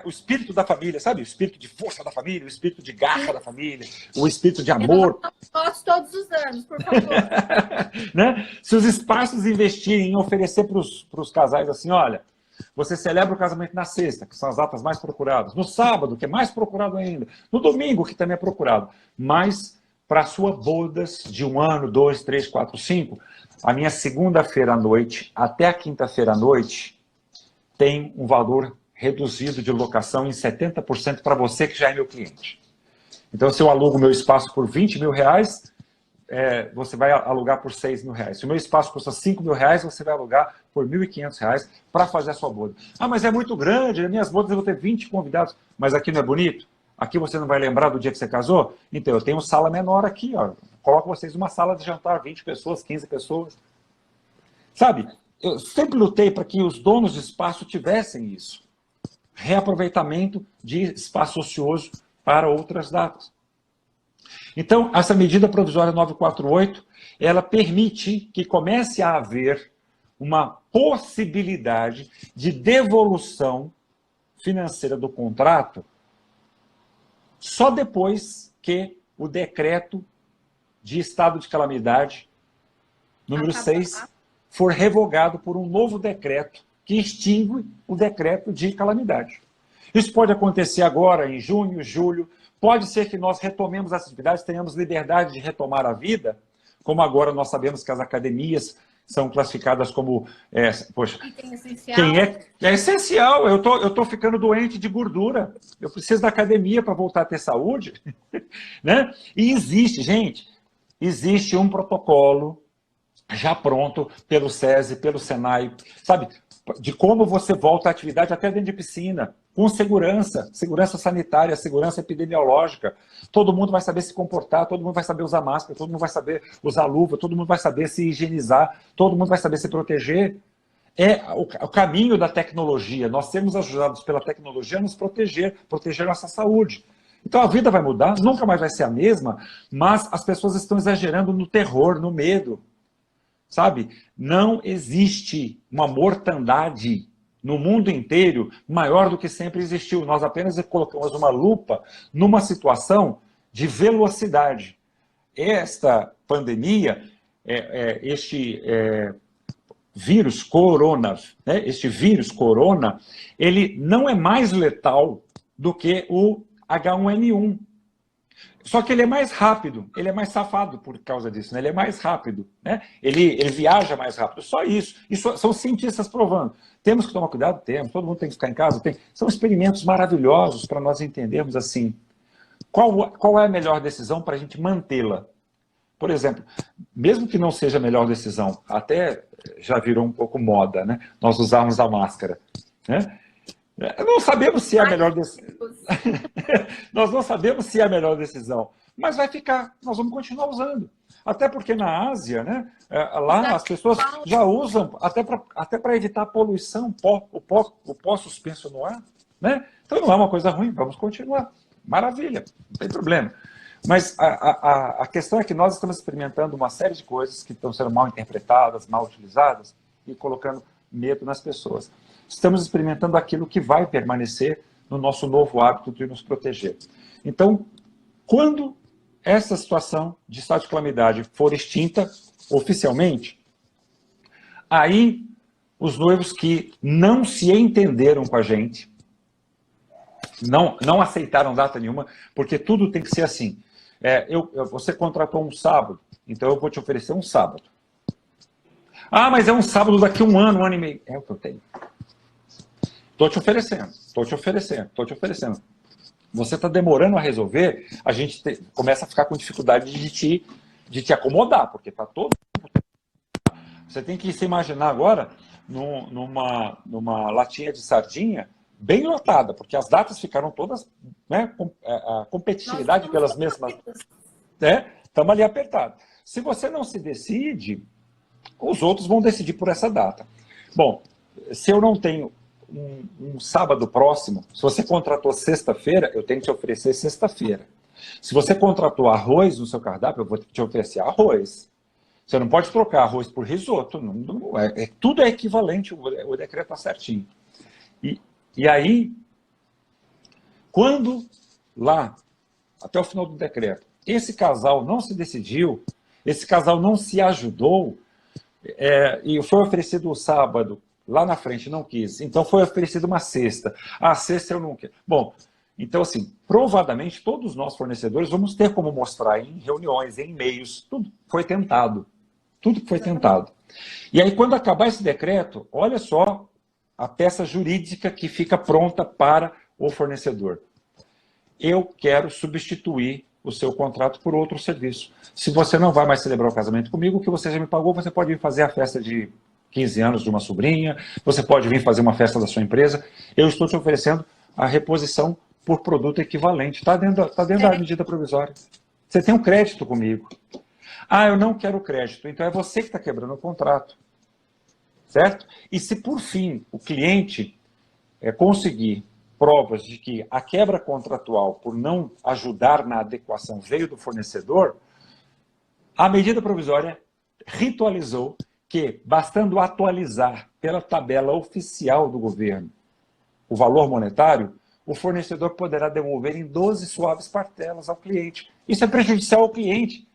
Speaker 2: O espírito da família, sabe? O espírito de força da família, o espírito de garra da família, o espírito de amor.
Speaker 1: Nós todos os anos, por favor.
Speaker 2: Né? Se os espaços investirem em oferecer para os casais assim, olha, você celebra o casamento na sexta, que são as datas mais procuradas, no sábado, que é mais procurado ainda, no domingo, que também é procurado, mas para a sua bodas de 1 ano, 2, 3, 4, 5, a minha segunda-feira à noite até a quinta-feira à noite tem um valor reduzido de locação em 70% para você que já é meu cliente. Então, se eu alugo meu espaço por 20 mil reais, você vai alugar por 6 mil reais. Se o meu espaço custa 5 mil reais, você vai alugar por 1.500 reais para fazer a sua boda. Ah, mas é muito grande, nas minhas bodas eu vou ter 20 convidados. Mas aqui não é bonito? Aqui você não vai lembrar do dia que você casou? Então, eu tenho sala menor aqui, ó. Coloco vocês numa sala de jantar, 20 pessoas, 15 pessoas. Sabe, eu sempre lutei para que os donos de espaço tivessem isso. Reaproveitamento de espaço ocioso para outras datas. Então, essa medida provisória 948, ela permite que comece a haver uma possibilidade de devolução financeira do contrato só depois que o decreto de estado de calamidade, número 6, for revogado por um novo decreto que extingue o decreto de calamidade. Isso pode acontecer agora, em junho, julho. Pode ser que nós retomemos as atividades, tenhamos liberdade de retomar a vida, como agora nós sabemos que as academias são classificadas como...
Speaker 1: item essencial.
Speaker 2: É essencial. Eu tô ficando doente de gordura. Eu preciso da academia para voltar a ter saúde. Né? E existe um protocolo já pronto pelo SESI, pelo SENAI, sabe? De como você volta à atividade até dentro de piscina, com segurança sanitária, segurança epidemiológica. Todo mundo vai saber se comportar, todo mundo vai saber usar máscara, todo mundo vai saber usar luva, todo mundo vai saber se higienizar, todo mundo vai saber se proteger. É o caminho da tecnologia. Nós sermos ajudados pela tecnologia a nos proteger nossa saúde. Então a vida vai mudar, nunca mais vai ser a mesma, mas as pessoas estão exagerando no terror, no medo. Sabe, não existe uma mortandade no mundo inteiro maior do que sempre existiu. Nós apenas colocamos uma lupa numa situação de velocidade. esta pandemia, este vírus corona, né? Este vírus corona, ele não é mais letal do que o H1N1. Só que ele é mais rápido, ele é mais safado por causa disso, né? Ele é mais rápido, né? Ele viaja mais rápido, só isso. Isso são cientistas provando. Temos que tomar cuidado? Temos. Todo mundo tem que ficar em casa? Tem. São experimentos maravilhosos para nós entendermos assim, qual é a melhor decisão para a gente mantê-la. Por exemplo, mesmo que não seja a melhor decisão, até já virou um pouco moda, né? Nós usarmos a máscara, né? Não sabemos se é a melhor decisão. Nós não sabemos se é a melhor decisão, mas vai ficar, nós vamos continuar usando. Até porque na Ásia, né, lá as pessoas já usam até para evitar a poluição, o pó suspenso no ar. Né? Então não é uma coisa ruim, vamos continuar. Maravilha, não tem problema. Mas a questão é que nós estamos experimentando uma série de coisas que estão sendo mal interpretadas, mal utilizadas e colocando medo nas pessoas. Estamos experimentando aquilo que vai permanecer no nosso novo hábito de nos proteger. Então, quando essa situação de estado de calamidade for extinta oficialmente, aí os noivos que não se entenderam com a gente, não aceitaram data nenhuma, porque tudo tem que ser assim. Você contratou um sábado, então eu vou te oferecer um sábado. Ah, mas é um sábado daqui a um ano e meio. É o que eu tenho. Estou te oferecendo. Você está demorando a resolver, a gente começa a ficar com dificuldade de te acomodar, porque está todo... Você tem que se imaginar agora numa latinha de sardinha bem lotada, porque as datas ficaram todas, né, a competitividade pelas mesmas... Estamos ali apertados. Se você não se decide, os outros vão decidir por essa data. Bom, se eu não tenho um sábado próximo, se você contratou sexta-feira, eu tenho que te oferecer sexta-feira. Se você contratou arroz no seu cardápio, eu vou te oferecer arroz. Você não pode trocar arroz por risoto. Tudo é equivalente, o decreto está certinho. E aí, quando lá, até o final do decreto, esse casal não se decidiu, esse casal não se ajudou, e foi oferecido o sábado, lá na frente não quis, então foi oferecido uma sexta. A sexta eu não quero. Bom, então assim, provadamente todos nós fornecedores vamos ter como mostrar em reuniões, em e-mails, tudo foi tentado. Tudo foi tentado. E aí quando acabar esse decreto, olha só a peça jurídica que fica pronta para o fornecedor. Eu quero substituir o seu contrato por outro serviço. Se você não vai mais celebrar o casamento comigo, o que você já me pagou, você pode vir fazer a festa de 15 anos de uma sobrinha, você pode vir fazer uma festa da sua empresa, eu estou te oferecendo a reposição por produto equivalente, está dentro da medida provisória. Você tem um crédito comigo. Ah, eu não quero crédito, então é você que está quebrando o contrato. Certo? E se por fim o cliente conseguir provas de que a quebra contratual por não ajudar na adequação veio do fornecedor, a medida provisória ritualizou que, bastando atualizar pela tabela oficial do governo o valor monetário, o fornecedor poderá devolver em 12 suaves parcelas ao cliente. Isso é prejudicial ao cliente.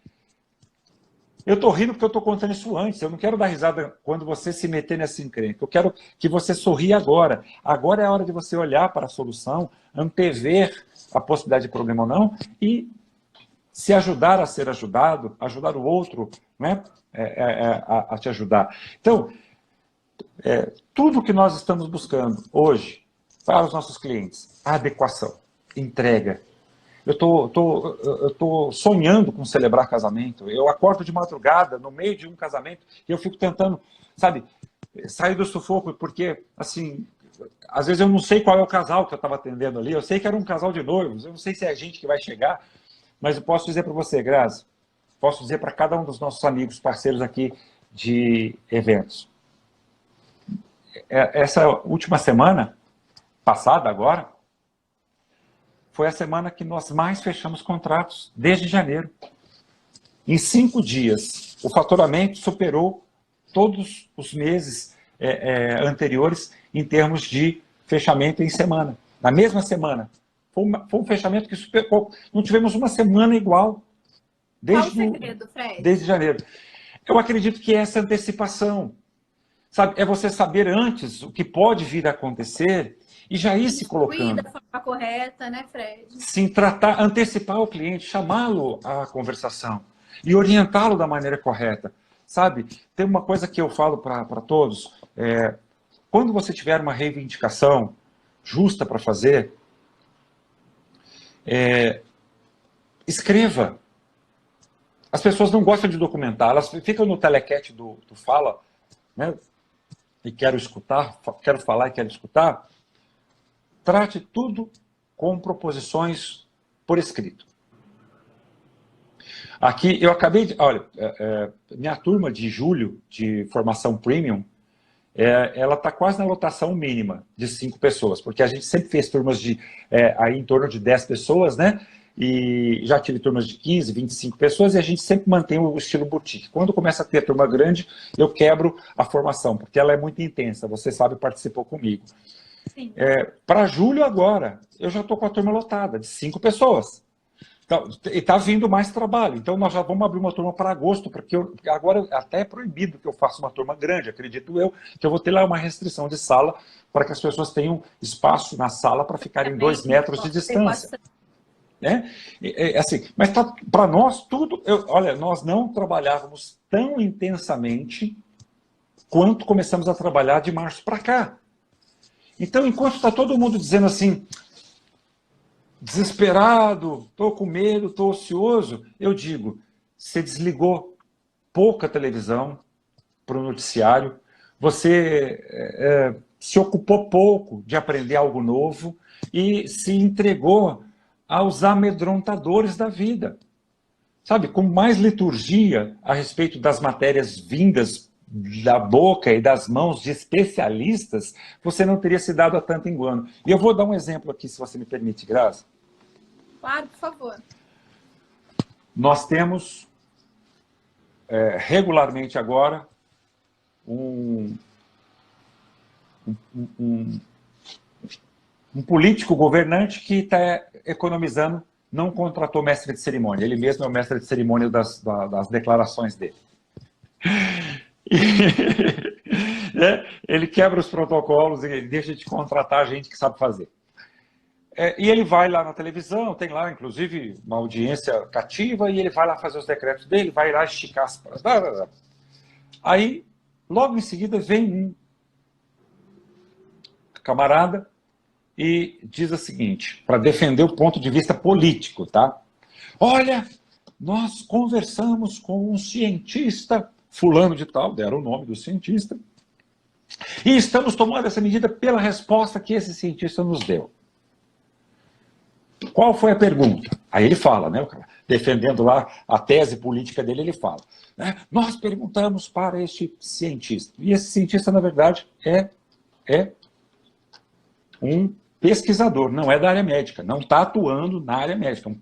Speaker 2: Eu estou rindo porque eu estou contando isso antes. Eu não quero dar risada quando você se meter nessa encrenca. Eu quero que você sorria agora. Agora é a hora de você olhar para a solução, antever a possibilidade de problema ou não e se ajudar a ser ajudado, ajudar o outro, né? A te ajudar. Então, tudo que nós estamos buscando hoje para os nossos clientes, adequação, entrega. Eu tô sonhando com celebrar casamento. Eu acordo de madrugada, no meio de um casamento, e eu fico tentando, sabe, sair do sufoco, porque, assim, às vezes eu não sei qual é o casal que eu estava atendendo ali. Eu sei que era um casal de noivos, eu não sei se é a gente que vai chegar, mas eu posso dizer para você, Grazi, posso dizer para cada um dos nossos amigos, parceiros aqui de eventos. Essa última semana, passada agora, foi a semana que nós mais fechamos contratos, desde janeiro. Em 5 dias, o faturamento superou todos os meses anteriores em termos de fechamento em semana. Na mesma semana. Foi um fechamento que superou. Não tivemos uma semana igual.
Speaker 1: Qual o segredo, Fred?
Speaker 2: Desde janeiro. Eu acredito que é essa antecipação, sabe? É você saber antes o que pode vir a acontecer e já ir se colocando.
Speaker 1: Da forma correta, né, Fred?
Speaker 2: Sim, tratar, antecipar o cliente, chamá-lo à conversação e orientá-lo da maneira correta, sabe? Tem uma coisa que eu falo para todos, quando você tiver uma reivindicação justa para fazer, escreva. As pessoas não gostam de documentar, elas ficam no telecat do Fala, né? E quero escutar, quero falar e quero escutar. Trate tudo com proposições por escrito. Aqui, eu acabei de... Olha, minha turma de julho, de formação premium, ela está quase na lotação mínima de 5 pessoas, porque a gente sempre fez turmas de aí em torno de 10 pessoas, né? E já tive turmas de 15, 25 pessoas, e a gente sempre mantém o estilo boutique. Quando começa a ter turma grande, eu quebro a formação, porque ela é muito intensa, você sabe, participou comigo. Para julho agora, eu já estou com a turma lotada, de 5 pessoas. Então, e está vindo mais trabalho. Então, nós já vamos abrir uma turma para agosto, porque agora até é proibido que eu faça uma turma grande, acredito eu, que eu vou ter lá uma restrição de sala para que as pessoas tenham espaço na sala para ficarem 2 metros de distância. Assim, mas para nós, tudo... olha, nós não trabalhávamos tão intensamente quanto começamos a trabalhar de março para cá. Então, enquanto está todo mundo dizendo assim, desesperado, estou com medo, estou ocioso, eu digo, você desligou pouca televisão para o noticiário, você se ocupou pouco de aprender algo novo e se entregou aos amedrontadores da vida. Sabe, com mais liturgia a respeito das matérias vindas da boca e das mãos de especialistas, você não teria se dado a tanto engano. E eu vou dar um exemplo aqui, se você me permite, Graça.
Speaker 1: Claro, por favor.
Speaker 2: Nós temos regularmente agora um político governante que está economizando, não contratou mestre de cerimônia. Ele mesmo é o mestre de cerimônia das declarações dele. Ele quebra os protocolos e deixa de contratar gente que sabe fazer. E ele vai lá na televisão, tem lá, inclusive, uma audiência cativa, e ele vai lá fazer os decretos dele, vai lá esticar as... Aí, logo em seguida, vem um camarada e diz o seguinte, para defender o ponto de vista político, tá? Olha, nós conversamos com um cientista, fulano de tal, deram o nome do cientista, e estamos tomando essa medida pela resposta que esse cientista nos deu. Qual foi a pergunta? Aí ele fala, né, defendendo lá a tese política dele, ele fala, né, nós perguntamos para este cientista, e esse cientista, na verdade, é um pesquisador, não é da área médica, não está atuando na área médica, é um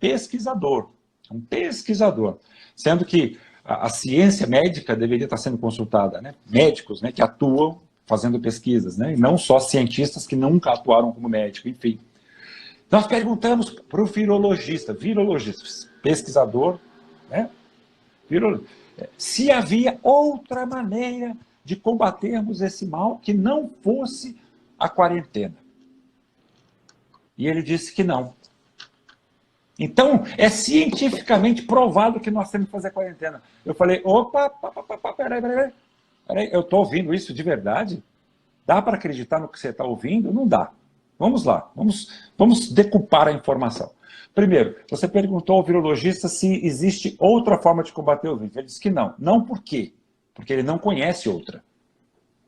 Speaker 2: pesquisador, sendo que a ciência médica deveria estar sendo consultada, né, médicos, né, que atuam fazendo pesquisas, né, e não só cientistas que nunca atuaram como médico, enfim. Nós perguntamos para o virologista, pesquisador, né, se havia outra maneira de combatermos esse mal que não fosse a quarentena. E ele disse que não. Então, é cientificamente provado que nós temos que fazer quarentena. Eu falei, opa, peraí, eu estou ouvindo isso de verdade? Dá para acreditar no que você está ouvindo? Não dá. Vamos lá, vamos decupar a informação. Primeiro, você perguntou ao virologista se existe outra forma de combater o vírus. Ele disse que não. Não por quê? Porque ele não conhece outra.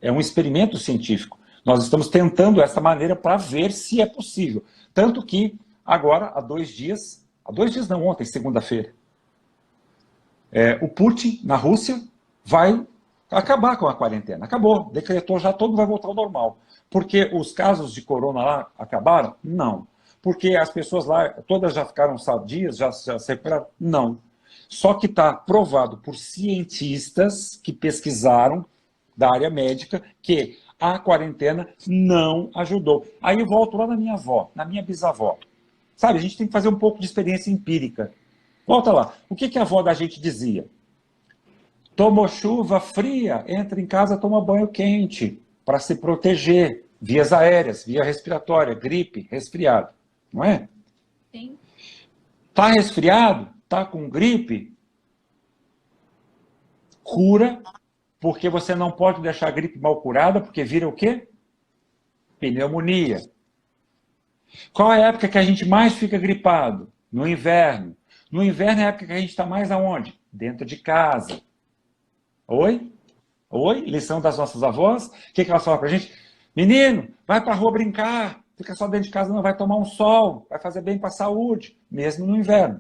Speaker 2: É um experimento científico. Nós estamos tentando essa maneira para ver se é possível. Tanto que, agora, há 2 dias não, ontem, segunda-feira, o Putin, na Rússia, vai acabar com a quarentena. Acabou, decretou já, todo vai voltar ao normal. Porque os casos de corona lá acabaram? Não. Porque as pessoas lá, todas já ficaram sadias, já se recuperaram? Não. Só que está provado por cientistas que pesquisaram da área médica que a quarentena não ajudou. Aí eu volto lá na minha avó, na minha bisavó. Sabe, a gente tem que fazer um pouco de experiência empírica. Volta lá. O que a avó da gente dizia? Tomou chuva fria, entra em casa, toma banho quente, para se proteger. Vias aéreas, via respiratória, gripe, resfriado. Não é?
Speaker 1: Sim.
Speaker 2: Tá resfriado? Tá com gripe? Cura, porque você não pode deixar a gripe mal curada, porque vira o quê? Pneumonia. Qual é a época que a gente mais fica gripado? No inverno. No inverno é a época que a gente está mais aonde? Dentro de casa. Oi? Oi? Lição das nossas avós? O que elas falam para a gente? Menino, vai para a rua brincar. Fica só dentro de casa, não vai tomar um sol. Vai fazer bem para a saúde, mesmo no inverno.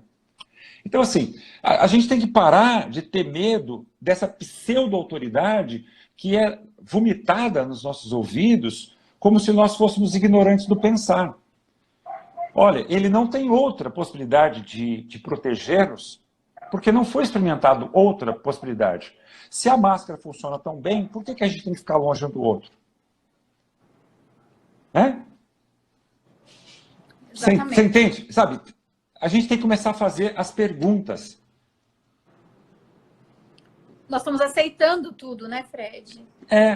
Speaker 2: Então, assim, a gente tem que parar de ter medo dessa pseudo-autoridade que é vomitada nos nossos ouvidos como se nós fôssemos ignorantes do pensar. Olha, ele não tem outra possibilidade de proteger-nos, porque não foi experimentado outra possibilidade. Se a máscara funciona tão bem, por que a gente tem que ficar longe um do outro? Você entende? Sabe, a gente tem que começar a fazer as perguntas.
Speaker 1: Nós estamos aceitando tudo, né, Fred?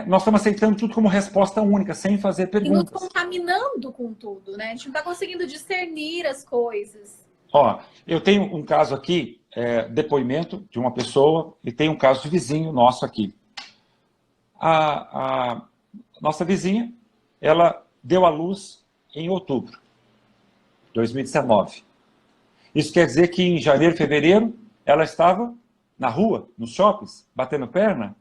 Speaker 2: Nós estamos aceitando tudo como resposta única, sem fazer perguntas.
Speaker 1: E nos contaminando com tudo, né? A gente não está conseguindo discernir as coisas.
Speaker 2: Ó, eu tenho um caso aqui, depoimento de uma pessoa, e tem um caso de vizinho nosso aqui. A nossa vizinha, ela deu à luz em outubro de 2019. Isso quer dizer que em janeiro, fevereiro, ela estava na rua, nos shoppings, batendo perna.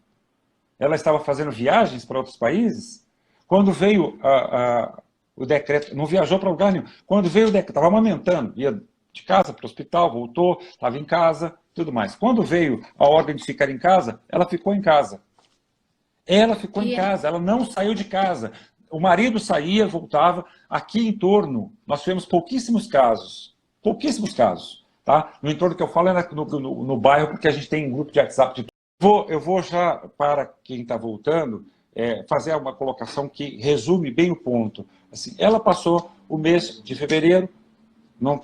Speaker 2: Ela estava fazendo viagens para outros países. Quando veio o decreto, não viajou para lugar nenhum. Quando veio o decreto, estava amamentando, ia de casa para o hospital, voltou, estava em casa, tudo mais. Quando veio a ordem de ficar em casa, ela ficou em casa. Ela ficou em casa, ela não saiu de casa. O marido saía, voltava. Aqui em torno, nós tivemos pouquíssimos casos. Pouquíssimos casos. Tá? No entorno que eu falo é no bairro, porque a gente tem um grupo de WhatsApp de eu vou já, para quem está voltando, fazer uma colocação que resume bem o ponto. Assim, ela passou o mês de fevereiro, não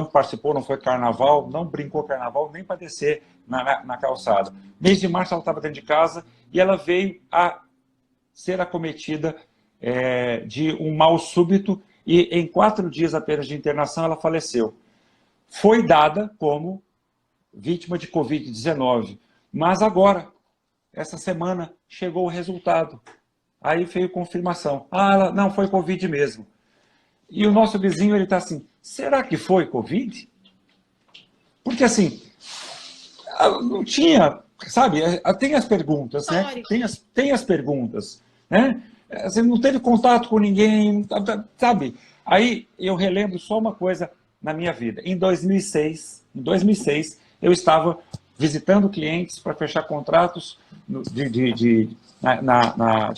Speaker 2: participou, não foi carnaval, não brincou carnaval, nem para descer na calçada. Mês de março ela estava dentro de casa e ela veio a ser acometida de um mal súbito e em 4 dias apenas de internação ela faleceu. Foi dada como vítima de Covid-19. Mas agora, essa semana, chegou o resultado. Aí veio confirmação. Ela não foi Covid mesmo. E o nosso vizinho, ele está assim, será que foi Covid? Porque assim, não tinha, sabe, tem as perguntas, né? Tem as perguntas, né? Você não teve contato com ninguém, sabe? Aí eu relembro só uma coisa na minha vida. Em 2006, eu estava visitando clientes para fechar contratos de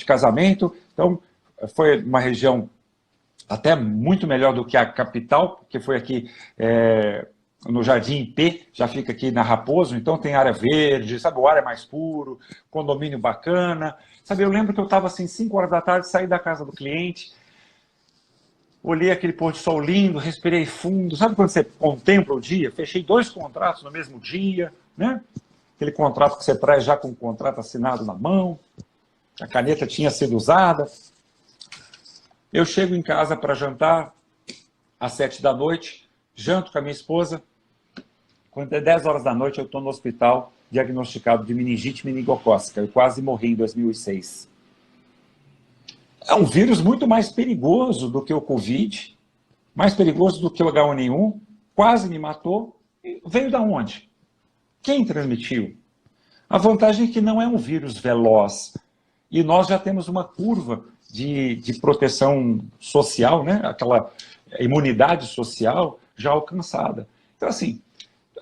Speaker 2: casamento. Então, foi uma região até muito melhor do que a capital, porque foi aqui no Jardim IP, já fica aqui na Raposo, então tem área verde, sabe, o ar é mais puro, condomínio bacana. Sabe, eu lembro que eu estava assim, 5 horas da tarde, saí da casa do cliente, olhei aquele pôr do sol lindo, respirei fundo. Sabe quando você contempla o dia? Fechei 2 contratos no mesmo dia, né? Aquele contrato que você traz já com o contrato assinado na mão, a caneta tinha sido usada. Eu chego em casa para jantar às 7 da noite, janto com a minha esposa. Quando é 10 horas da noite, eu estou no hospital diagnosticado de meningite meningocócica. Eu quase morri em 2006. É um vírus muito mais perigoso do que o Covid, mais perigoso do que o H1N1, quase me matou. Veio da onde? Quem transmitiu? A vantagem é que não é um vírus veloz. E nós já temos uma curva de proteção social, né? Aquela imunidade social já alcançada. Então, assim,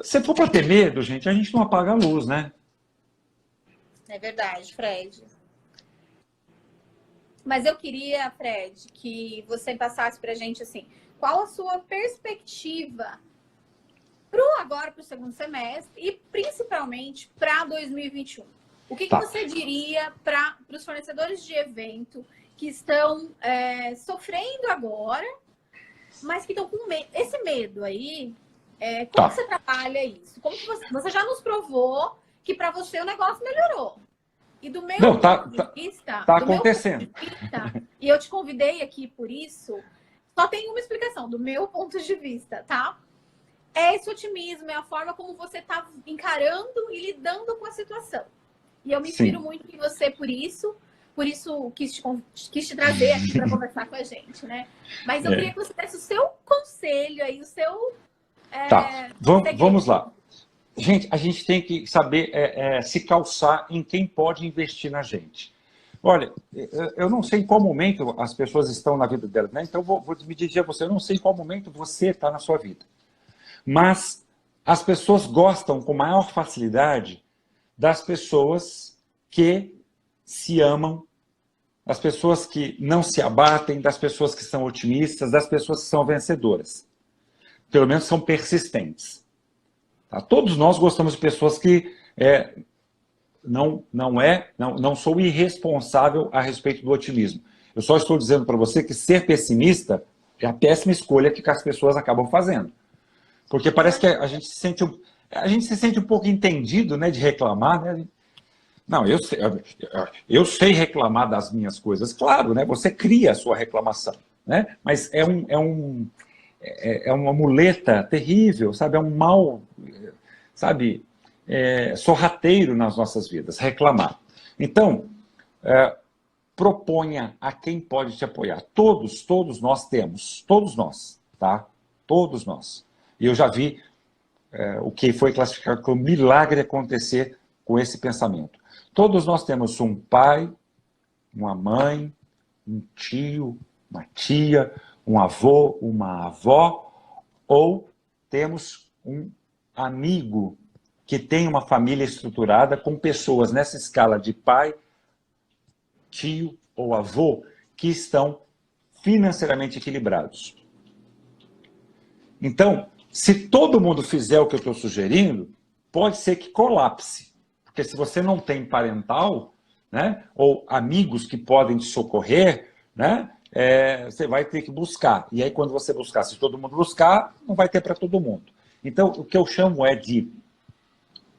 Speaker 2: se for para ter medo, gente, a gente não apaga a luz, né?
Speaker 1: É verdade, Fred. Mas eu queria, Fred, que você passasse para a gente, assim, qual a sua perspectiva agora para o segundo semestre e principalmente para 2021. O que você diria para os fornecedores de evento que estão sofrendo agora, mas que estão com esse medo aí Como
Speaker 2: Tá.
Speaker 1: que você trabalha isso? Como que você já nos provou que para você o negócio melhorou. E do meu
Speaker 2: Não,
Speaker 1: ponto de vista,
Speaker 2: tá acontecendo.
Speaker 1: E eu te convidei aqui por isso, só tem uma explicação, do meu ponto de vista, tá? É esse otimismo, é a forma como você está encarando e lidando com a situação. E eu me inspiro muito em você por isso quis te trazer aqui para conversar com a gente, né? Mas eu queria que você desse o seu conselho aí, o seu...
Speaker 2: Tá, vamos lá. Gente, a gente tem que saber se calçar em quem pode investir na gente. Olha, eu não sei em qual momento as pessoas estão na vida delas, né? Então vou me dirigir a você. Eu não sei em qual momento você está na sua vida. Mas as pessoas gostam com maior facilidade das pessoas que se amam, das pessoas que não se abatem, das pessoas que são otimistas, das pessoas que são vencedoras. Pelo menos são persistentes. Tá? Todos nós gostamos de pessoas que não sou irresponsável a respeito do otimismo. Eu só estou dizendo para você que ser pessimista é a péssima escolha que as pessoas acabam fazendo. Porque parece que a gente se sente um pouco entendido, né, de reclamar, né? Não, eu sei reclamar das minhas coisas, claro, né? Você cria a sua reclamação, né? Mas é uma muleta terrível, sabe? É um mal, sabe, sorrateiro nas nossas vidas, reclamar. Então, proponha a quem pode te apoiar. Todos nós temos, todos nós, tá? Todos nós. E eu já vi o que foi classificado como milagre acontecer com esse pensamento. Todos nós temos um pai, uma mãe, um tio, uma tia, um avô, uma avó, ou temos um amigo que tem uma família estruturada com pessoas nessa escala de pai, tio ou avô que estão financeiramente equilibrados. Então, se todo mundo fizer o que eu estou sugerindo, pode ser que colapse. Porque se você não tem parental, né, ou amigos que podem te socorrer, né, você vai ter que buscar. E aí, quando você buscar, se todo mundo buscar, não vai ter para todo mundo. Então, o que eu chamo de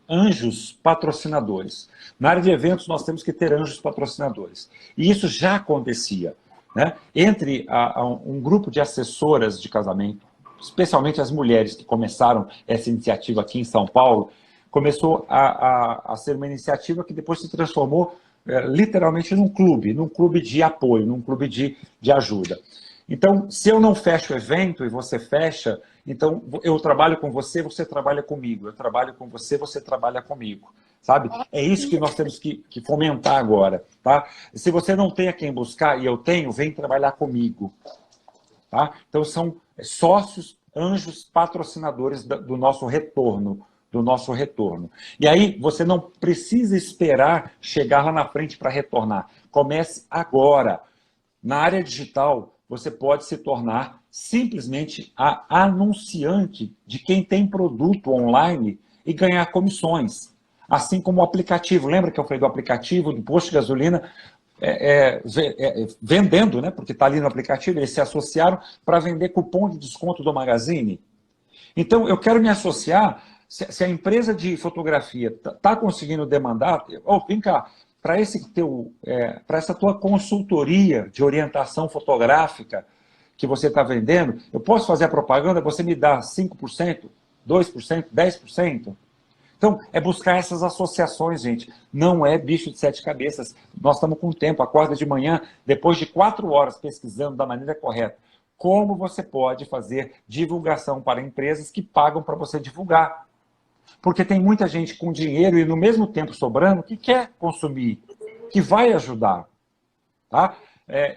Speaker 2: anjos patrocinadores. Na área de eventos, nós temos que ter anjos patrocinadores. E isso já acontecia, né? Entre um grupo de assessoras de casamento, especialmente as mulheres que começaram essa iniciativa aqui em São Paulo, começou a ser uma iniciativa que depois se transformou literalmente num clube de apoio, num clube de ajuda. Então, se eu não fecho o evento e você fecha, então eu trabalho com você, você trabalha comigo. Eu trabalho com você, você trabalha comigo. Sabe? É isso que nós temos que fomentar agora. Tá? Se você não tem a quem buscar e eu tenho, vem trabalhar comigo. Tá? Então, são sócios, anjos patrocinadores do nosso retorno. E aí, você não precisa esperar chegar lá na frente para retornar. Comece agora. Na área digital, você pode se tornar simplesmente a anunciante de quem tem produto online e ganhar comissões. Assim como o aplicativo. Lembra que eu falei do aplicativo, do posto de gasolina, vendendo, né? Porque está ali no aplicativo, eles se associaram para vender cupom de desconto do Magazine. Então, eu quero me associar. Se a empresa de fotografia está conseguindo demandar, vem cá, para essa tua consultoria de orientação fotográfica que você está vendendo, eu posso fazer a propaganda, você me dá 5%, 2%, 10%? Então, é buscar essas associações, gente. Não é bicho de 7 cabeças. Nós estamos com tempo, acorda de manhã, depois de 4 horas pesquisando da maneira correta. Como você pode fazer divulgação para empresas que pagam para você divulgar? Porque tem muita gente com dinheiro e no mesmo tempo sobrando que quer consumir, que vai ajudar. Tá?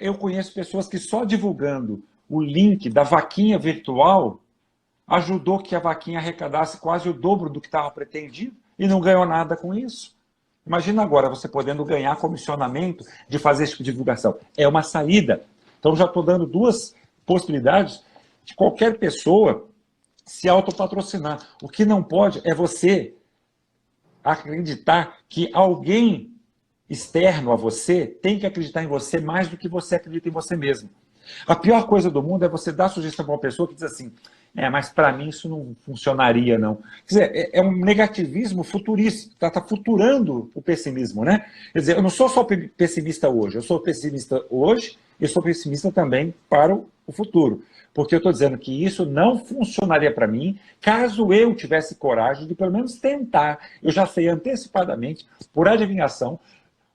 Speaker 2: Eu conheço pessoas que só divulgando o link da vaquinha virtual ajudou que a vaquinha arrecadasse quase o dobro do que estava pretendido e não ganhou nada com isso. Imagina agora você podendo ganhar comissionamento de fazer esse tipo de divulgação. É uma saída. Então já estou dando 2 possibilidades de qualquer pessoa se autopatrocinar. O que não pode é você acreditar que alguém externo a você tem que acreditar em você mais do que você acredita em você mesmo. A pior coisa do mundo é você dar sugestão para uma pessoa que diz assim, Mas para mim isso não funcionaria, não. Quer dizer, é um negativismo futurista, está futurando o pessimismo, né? Quer dizer, eu não sou só pessimista hoje, eu sou pessimista hoje e sou pessimista também para o futuro. Porque eu estou dizendo que isso não funcionaria para mim caso eu tivesse coragem de pelo menos tentar. Eu já sei antecipadamente, por adivinhação,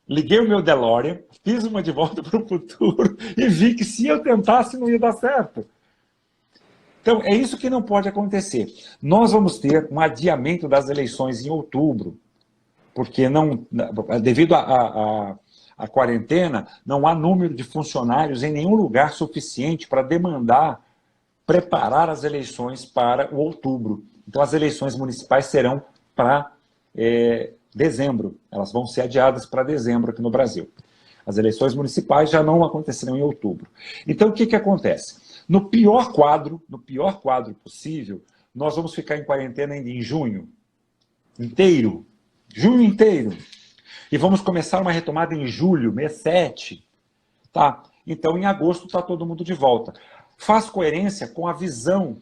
Speaker 2: liguei o meu DeLorean, fiz uma de volta para o futuro e vi que se eu tentasse não ia dar certo. Então, é isso que não pode acontecer. Nós vamos ter um adiamento das eleições em outubro, porque não, devido à quarentena, não há número de funcionários em nenhum lugar suficiente para demandar, preparar as eleições para o outubro. Então, as eleições municipais serão para dezembro. Elas vão ser adiadas para dezembro aqui no Brasil. As eleições municipais já não acontecerão em outubro. Então, o que acontece? No pior quadro possível, nós vamos ficar em quarentena ainda em junho inteiro. Junho inteiro. E vamos começar uma retomada em julho, mês 7. Tá? Então, em agosto, está todo mundo de volta. Faz coerência com a visão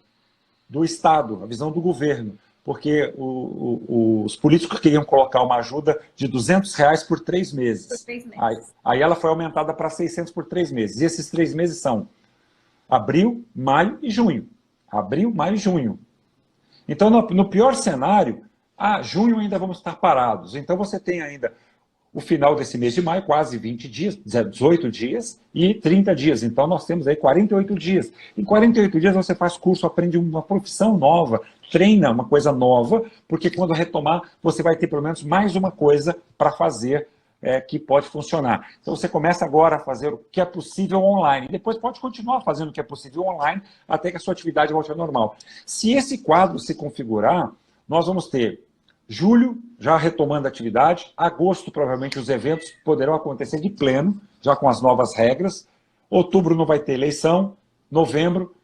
Speaker 2: do Estado, a visão do governo. Porque os políticos queriam colocar uma ajuda de R$ 200 por 3 meses.
Speaker 1: Por 3 meses.
Speaker 2: Aí ela foi aumentada para 600 por 3 meses. E esses 3 meses são abril, maio e junho. Abril, maio e junho. Então, no pior cenário, junho ainda vamos estar parados. Então, você tem ainda o final desse mês de maio, quase 20 dias, 18 dias e 30 dias. Então, nós temos aí 48 dias. Em 48 dias, você faz curso, aprende uma profissão nova, treina uma coisa nova, porque quando retomar, você vai ter pelo menos mais uma coisa para fazer que pode funcionar. Então, você começa agora a fazer o que é possível online. Depois pode continuar fazendo o que é possível online até que a sua atividade volte ao normal. Se esse quadro se configurar, nós vamos ter julho, já retomando a atividade. Agosto, provavelmente, os eventos poderão acontecer de pleno, já com as novas regras. Outubro não vai ter eleição. Novembro.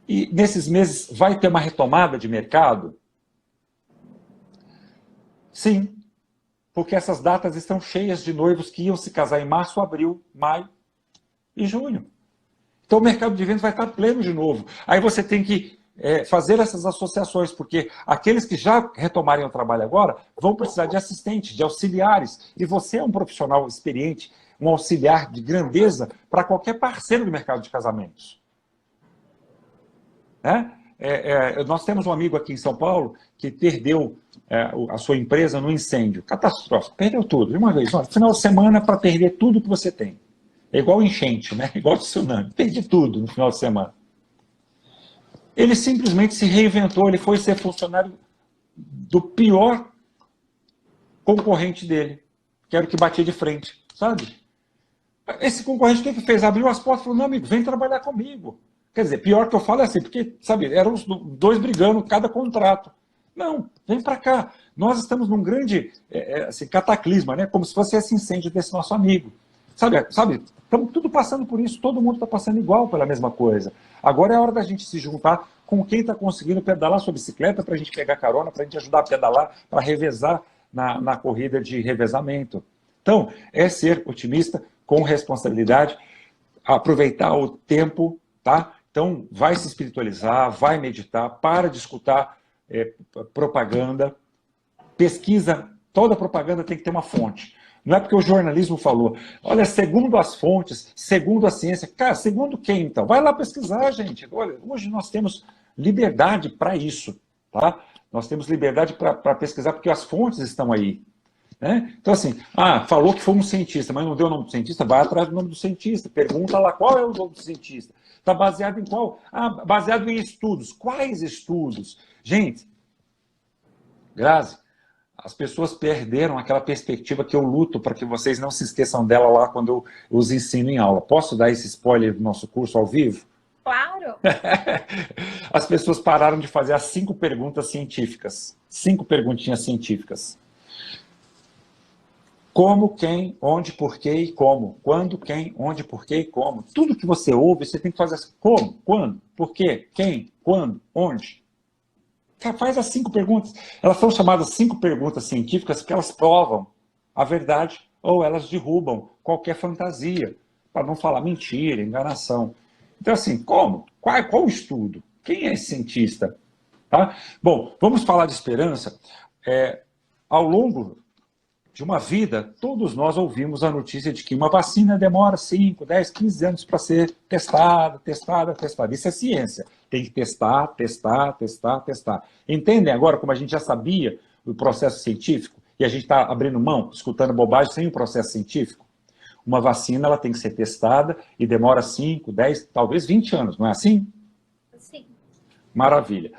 Speaker 2: E nesses meses vai ter uma retomada de mercado? Sim. Porque essas datas estão cheias de noivos que iam se casar em março, abril, maio e junho. Então o mercado de eventos vai estar pleno de novo. Aí você tem que fazer essas associações, porque aqueles que já retomarem o trabalho agora vão precisar de assistente, de auxiliares. E você é um profissional experiente, um auxiliar de grandeza para qualquer parceiro do mercado de casamentos. Nós temos um amigo aqui em São Paulo que perdeu a sua empresa no incêndio. Catastrófico, perdeu tudo. De uma vez, final de semana para perder tudo que você tem. É igual enchente, né? Igual tsunami. Perdi tudo no final de semana. Ele simplesmente se reinventou, ele foi ser funcionário do pior concorrente dele, que era o que batia de frente, sabe? Esse concorrente, o que fez? Abriu as portas e falou, não, amigo, vem trabalhar comigo. Quer dizer, pior que eu falo é assim, porque, sabe, eram os dois brigando cada contrato. Não, vem para cá. Nós estamos num grande assim, cataclisma, né? Como se fosse esse incêndio desse nosso amigo. Sabe, estamos tudo passando por isso, todo mundo está passando igual pela mesma coisa. Agora é a hora da gente se juntar com quem está conseguindo pedalar sua bicicleta para a gente pegar carona, para a gente ajudar a pedalar, para revezar na corrida de revezamento. Então, é ser otimista, com responsabilidade, aproveitar o tempo, tá? Então, vai se espiritualizar, vai meditar, para de escutar propaganda, pesquisa, toda propaganda tem que ter uma fonte. Não é porque o jornalismo falou. Olha, segundo as fontes, segundo a ciência. Cara, segundo quem, então? Vai lá pesquisar, gente. Olha, hoje nós temos liberdade para isso, tá? Nós temos liberdade para pesquisar porque as fontes estão aí. Né? Então, assim, falou que foi um cientista, mas não deu o nome do cientista, vai atrás do nome do cientista, pergunta lá qual é o nome do cientista. Está baseado em qual? Baseado em estudos. Quais estudos? Gente, Grazi, as pessoas perderam aquela perspectiva que eu luto para que vocês não se esqueçam dela lá quando eu os ensino em aula. Posso dar esse spoiler do nosso curso ao vivo?
Speaker 1: Claro!
Speaker 2: As pessoas pararam de fazer as 5 perguntas científicas. 5 perguntinhas científicas. Como, quem, onde, porquê e como. Quando, quem, onde, porquê e como. Tudo que você ouve, você tem que fazer assim. Como, quando, porquê, quem, quando, onde. Faz as 5 perguntas. Elas são chamadas 5 perguntas científicas porque elas provam a verdade ou elas derrubam qualquer fantasia, para não falar mentira, enganação. Então, assim, como? Qual o estudo? Quem é esse cientista? Tá? Bom, vamos falar de esperança. Ao longo de uma vida, todos nós ouvimos a notícia de que uma vacina demora 5, 10, 15 anos para ser testada. Isso é ciência. Tem que testar. Entendem agora como a gente já sabia o processo científico e a gente está abrindo mão, escutando bobagem sem o processo científico? Uma vacina ela tem que ser testada e demora 5, 10, talvez 20 anos, não é assim?
Speaker 1: Sim.
Speaker 2: Maravilha.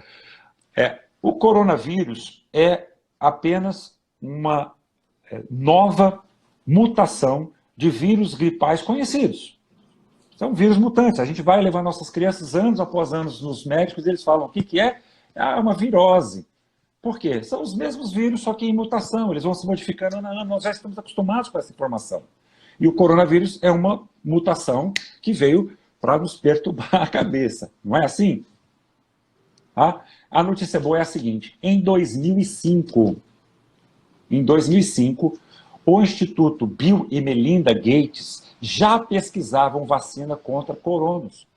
Speaker 2: O coronavírus é apenas uma nova mutação de vírus gripais conhecidos. São vírus mutantes. A gente vai levar nossas crianças anos após anos nos médicos e eles falam o que é? É uma virose. Por quê? São os mesmos vírus, só que em mutação. Eles vão se modificando ano a ano. Nós já estamos acostumados com essa informação. E o coronavírus é uma mutação que veio para nos perturbar a cabeça. Não é assim? A notícia boa é a seguinte. Em 2005, o Instituto Bill e Melinda Gates já pesquisavam vacina contra coronas.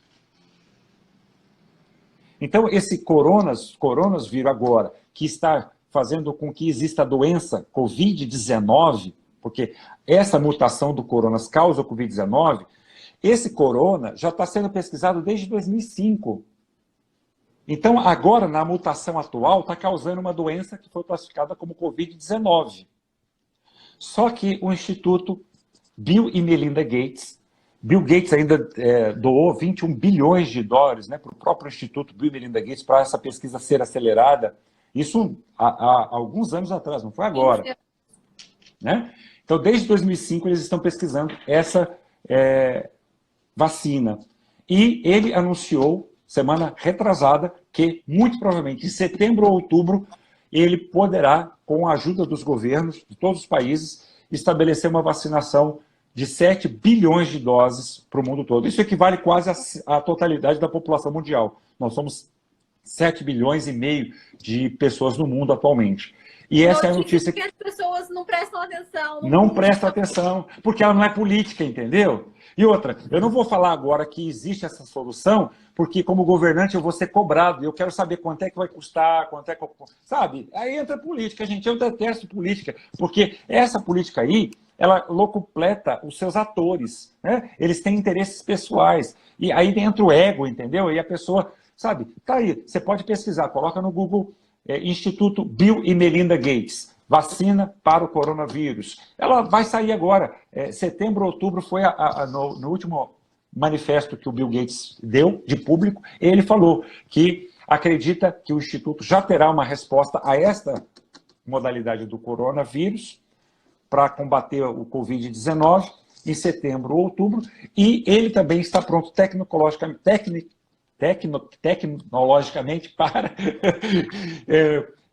Speaker 2: Então, esse coronavírus agora, que está fazendo com que exista a doença Covid-19, porque essa mutação do coronas causa o Covid-19, esse corona já está sendo pesquisado desde 2005. Então, agora, na mutação atual, está causando uma doença que foi classificada como Covid-19. Só que o Instituto Bill e Melinda Gates, Bill Gates ainda doou 21 bilhões de dólares, né, para o próprio Instituto Bill e Melinda Gates para essa pesquisa ser acelerada. Isso há alguns anos atrás, não foi agora. Né? Então, desde 2005, eles estão pesquisando essa vacina. E ele anunciou, semana retrasada, que muito provavelmente em setembro ou outubro, ele poderá, com a ajuda dos governos de todos os países, estabelecer uma vacinação de 7 bilhões de doses para o mundo todo. Isso equivale quase à totalidade da população mundial. Nós somos 7 bilhões e meio de pessoas no mundo atualmente. E essa é a notícia
Speaker 1: que as pessoas não prestam atenção.
Speaker 2: Não prestam atenção, porque ela não é política, entendeu? E outra, eu não vou falar agora que existe essa solução, porque como governante eu vou ser cobrado, e eu quero saber quanto é que vai custar, quanto é que... Sabe? Aí entra política, gente, eu detesto política, porque essa política aí, ela locupleta os seus atores, né? Eles têm interesses pessoais, e aí entra o ego, entendeu? E a pessoa, sabe, tá aí, você pode pesquisar, coloca no Google Instituto Bill e Melinda Gates, vacina para o coronavírus. Ela vai sair agora. Setembro, outubro foi no último manifesto que o Bill Gates deu de público. Ele falou que acredita que o Instituto já terá uma resposta a esta modalidade do coronavírus para combater o Covid-19 em setembro ou outubro. E ele também está pronto tecnologicamente para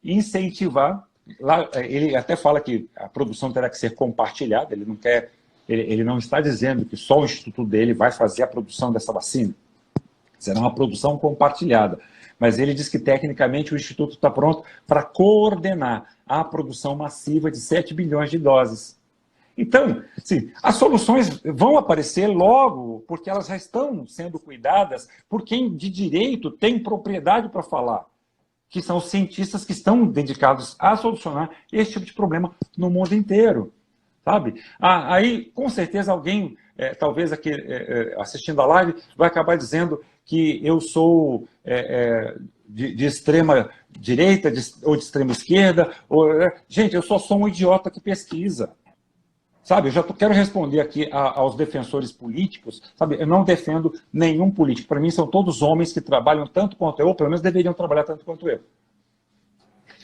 Speaker 2: incentivar. Lá, ele até fala que a produção terá que ser compartilhada, ele não está dizendo que só o instituto dele vai fazer a produção dessa vacina. Será uma produção compartilhada. Mas ele diz que, tecnicamente, o instituto está pronto para coordenar a produção massiva de 7 bilhões de doses. Então, sim, as soluções vão aparecer logo, porque elas já estão sendo cuidadas por quem de direito tem propriedade para falar, que são os cientistas que estão dedicados a solucionar esse tipo de problema no mundo inteiro, sabe? Aí, com certeza, alguém, talvez aqui assistindo a live, vai acabar dizendo que eu sou de extrema direita ou de extrema esquerda. Gente, eu só sou um idiota que pesquisa. Sabe, eu já quero responder aqui aos defensores políticos, sabe, eu não defendo nenhum político, para mim são todos homens que trabalham tanto quanto eu, ou pelo menos deveriam trabalhar tanto quanto eu.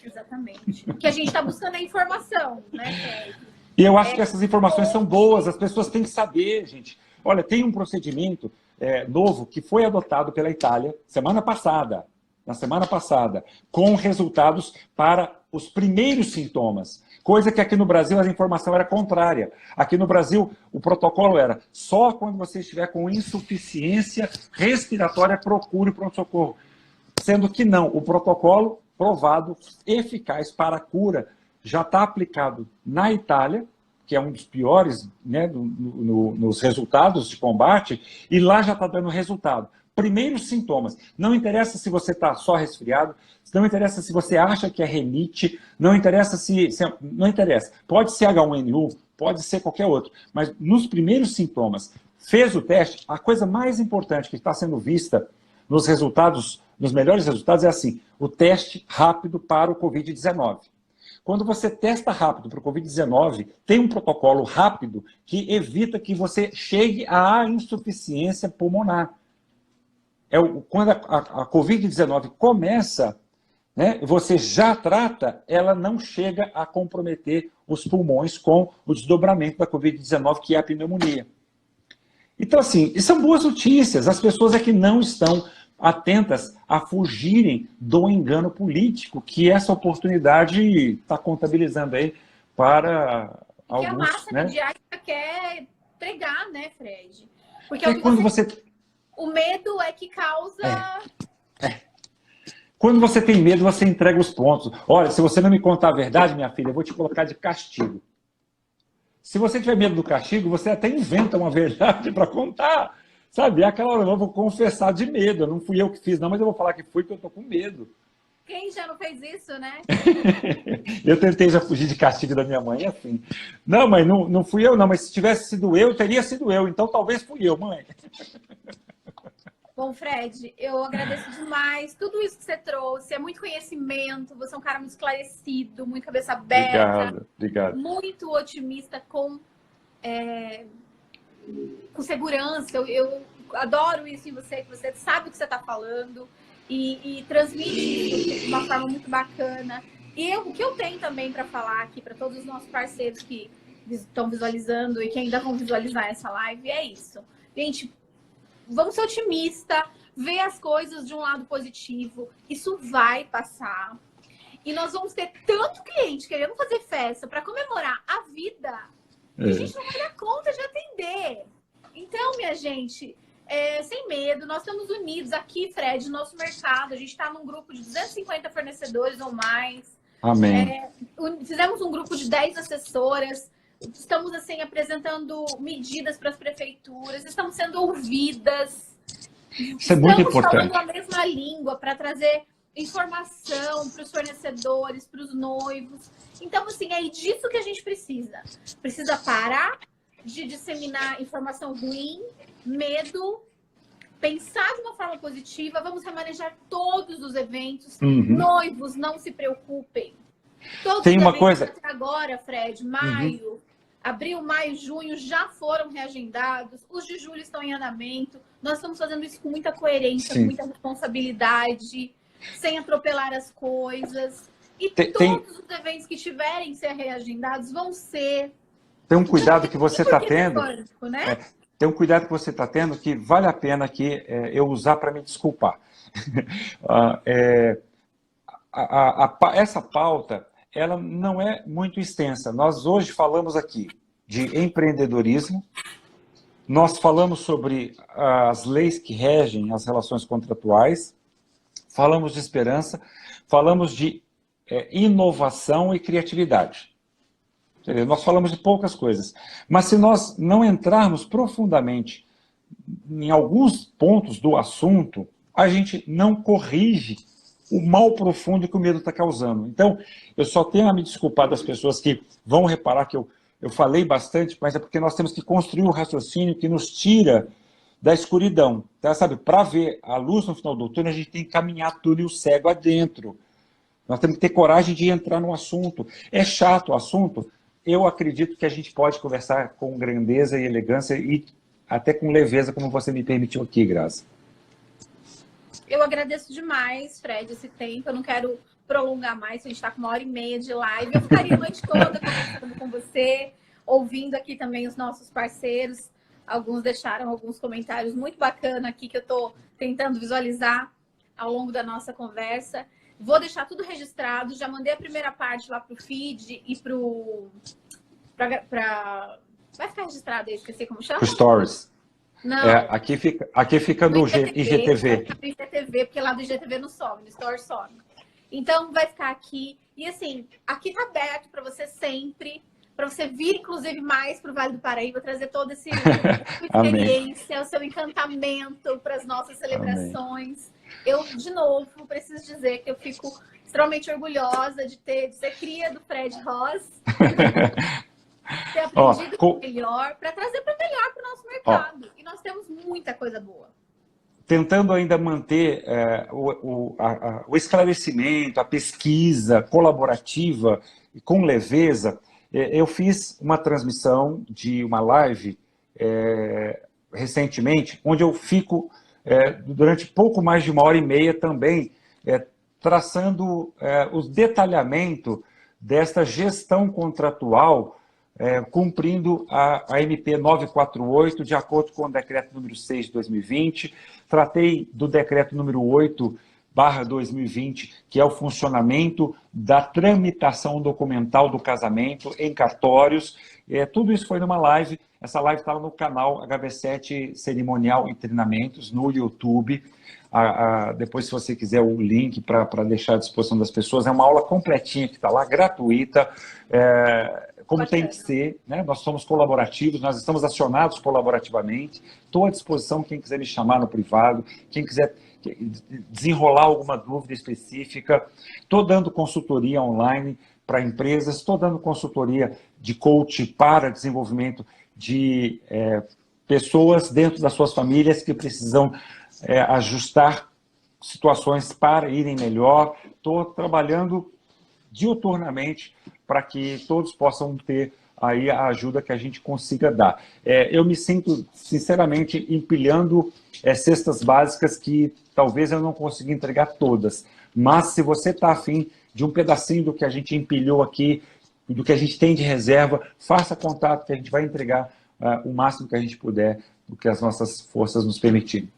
Speaker 1: Exatamente. Porque a gente está buscando a informação, né?
Speaker 2: E eu acho que essas informações são boas, as pessoas têm que saber, gente. Olha, tem um procedimento novo que foi adotado pela Itália na semana passada, com resultados para os primeiros sintomas. Coisa que aqui no Brasil a informação era contrária. Aqui no Brasil o protocolo era só quando você estiver com insuficiência respiratória, procure pronto-socorro. Sendo que não, o protocolo provado eficaz para a cura já está aplicado na Itália, que é um dos piores, né, nos resultados de combate, e lá já está dando resultado. primeiros sintomas. Não interessa se você está só resfriado, não interessa se você acha que é rinite, não interessa não interessa. Pode ser H1N1, pode ser qualquer outro, mas nos primeiros sintomas, fez o teste, a coisa mais importante que está sendo vista nos resultados, nos melhores resultados é assim, o teste rápido para o Covid-19. Quando você testa rápido para o Covid-19, tem um protocolo rápido que evita que você chegue à insuficiência pulmonar. Quando a Covid-19 começa, né, você já trata, ela não chega a comprometer os pulmões com o desdobramento da Covid-19, que é a pneumonia. Então, assim, são boas notícias. As pessoas é que não estão atentas a fugirem do engano político que essa oportunidade está contabilizando aí para alguns.
Speaker 1: Que a massa
Speaker 2: né?
Speaker 1: midiática quer pregar, né, Fred? Porque o medo é que causa...
Speaker 2: Quando você tem medo, você entrega os pontos. Olha, se você não me contar a verdade, minha filha, eu vou te colocar de castigo. Se você tiver medo do castigo, você até inventa uma verdade para contar. Sabe? Aquela hora eu vou confessar de medo. Não fui eu que fiz, não, mas eu vou falar que fui porque eu tô com medo.
Speaker 1: Quem já não fez isso, né?
Speaker 2: Eu tentei já fugir de castigo da minha mãe, assim. Não, mãe, não fui eu, não. Mas se tivesse sido eu, teria sido eu. Então talvez fui eu, mãe.
Speaker 1: Bom, Fred, eu agradeço demais tudo isso que você trouxe. É muito conhecimento. Você é um cara muito esclarecido, muito cabeça aberta.
Speaker 2: Obrigado.
Speaker 1: Muito otimista com segurança. Eu adoro isso em você, que você sabe o que você está falando e transmite isso de uma forma muito bacana. E o que eu tenho também para falar aqui para todos os nossos parceiros que estão visualizando e que ainda vão visualizar essa live é isso. Gente, vamos ser otimistas, ver as coisas de um lado positivo. Isso vai passar. E nós vamos ter tanto cliente querendo fazer festa para comemorar a vida que a gente não vai dar conta de atender. Então, minha gente, sem medo, nós estamos unidos aqui, Fred, no nosso mercado. A gente está num grupo de 250 fornecedores ou mais.
Speaker 2: Amém.
Speaker 1: Fizemos um grupo de 10 assessoras. Estamos, assim, apresentando medidas para as prefeituras. Estamos sendo ouvidas.
Speaker 2: Isso é muito importante.
Speaker 1: Estamos falando a mesma língua para trazer informação para os fornecedores, para os noivos. Então, assim, é disso que a gente precisa. Precisa parar de disseminar informação ruim, medo, pensar de uma forma positiva. Vamos remanejar todos os eventos. Noivos, não se preocupem. Todos
Speaker 2: Tem
Speaker 1: os
Speaker 2: uma
Speaker 1: eventos
Speaker 2: coisa
Speaker 1: até agora, Fred, maio, abril, maio, junho, já foram reagendados. Os de julho estão em andamento. Nós estamos fazendo isso com muita coerência, com muita responsabilidade, sem atropelar as coisas. E todos os eventos que tiverem que ser reagendados vão ser.
Speaker 2: Tem um cuidado que você está tendo.
Speaker 1: Né?
Speaker 2: Tem um cuidado que você está tendo que vale a pena que eu usar para me desculpar. Essa pauta, ela não é muito extensa. Nós hoje falamos aqui de empreendedorismo, nós falamos sobre as leis que regem as relações contratuais, falamos de esperança, falamos de inovação e criatividade. Nós falamos de poucas coisas. Mas se nós não entrarmos profundamente em alguns pontos do assunto, a gente não corrige o mal profundo que o medo está causando. Então, eu só tenho a me desculpar das pessoas que vão reparar que eu falei bastante, mas é porque nós temos que construir um raciocínio que nos tira da escuridão. Tá? Sabe, para ver a luz no final do túnel, a gente tem que caminhar túnel cego adentro. Nós temos que ter coragem de entrar no assunto. É chato o assunto? Eu acredito que a gente pode conversar com grandeza e elegância e até com leveza, como você me permitiu aqui, Graça.
Speaker 1: Eu agradeço demais, Fred, esse tempo. Eu não quero prolongar mais, a gente está com 1h30 de live. Eu ficaria a noite toda conversando com você, ouvindo aqui também os nossos parceiros. Alguns deixaram alguns comentários muito bacanas aqui que eu estou tentando visualizar ao longo da nossa conversa. Vou deixar tudo registrado. Já mandei a primeira parte lá para o feed e vai ficar registrado aí, esqueci como chama?
Speaker 2: Stories.
Speaker 1: Não.
Speaker 2: Aqui fica no IGTV.
Speaker 1: No IGTV, porque lá do IGTV não sobe, no Stories sobe. Então vai ficar aqui. E assim, aqui tá aberto para você sempre para você vir, inclusive, mais para o Vale do Paraíba, trazer toda essa experiência, o seu encantamento para as nossas celebrações. Eu, de novo, preciso dizer que eu fico extremamente orgulhosa de ser cria do Fred Ross, ter aprendido melhor, para trazer para melhor para o nosso mercado. E nós temos muita coisa boa.
Speaker 2: Tentando ainda manter o esclarecimento, a pesquisa colaborativa e com leveza, eu fiz uma transmissão de uma live recentemente, onde eu fico durante pouco mais de 1h30 também traçando o detalhamento desta gestão contratual, cumprindo a MP 948, de acordo com o decreto número 6 de 2020, tratei do decreto número 8/2020, que é o funcionamento da tramitação documental do casamento em cartórios. Tudo isso foi numa live. Essa live está no canal HB7 Cerimonial e Treinamentos, no YouTube. Depois, se você quiser o link para deixar à disposição das pessoas, é uma aula completinha que está lá, gratuita, como tem que ser, né? Nós somos colaborativos, nós estamos acionados colaborativamente. Estou à disposição, quem quiser me chamar no privado, quem quiser desenrolar alguma dúvida específica. Estou dando consultoria online para empresas, estou dando consultoria de coach para desenvolvimento de pessoas dentro das suas famílias que precisam ajustar situações para irem melhor. Estou trabalhando diuturnamente para que todos possam ter aí a ajuda que a gente consiga dar. Eu me sinto, sinceramente, empilhando cestas básicas que talvez eu não consiga entregar todas, mas se você está afim de um pedacinho do que a gente empilhou aqui, do que a gente tem de reserva, faça contato que a gente vai entregar o máximo que a gente puder, do que as nossas forças nos permitirem.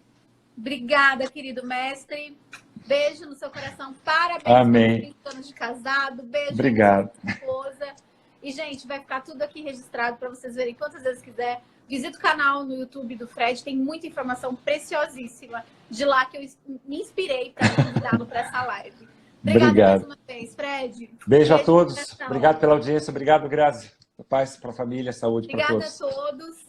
Speaker 1: Obrigada, querido mestre. Beijo no seu coração. Parabéns
Speaker 2: Amém.
Speaker 1: pelos 30 anos de casado. Beijo
Speaker 2: Obrigado.
Speaker 1: na sua esposa. E, gente, vai ficar tudo aqui registrado para vocês verem quantas vezes quiser. Visita o canal no YouTube do Fred. Tem muita informação preciosíssima de lá que eu me inspirei para convidá-lo para essa live. Obrigada mais uma vez, Fred.
Speaker 2: Beijo a todos. Obrigado pela audiência. Obrigado, Grazi. Paz para a família, saúde para todos.
Speaker 1: Obrigada a todos.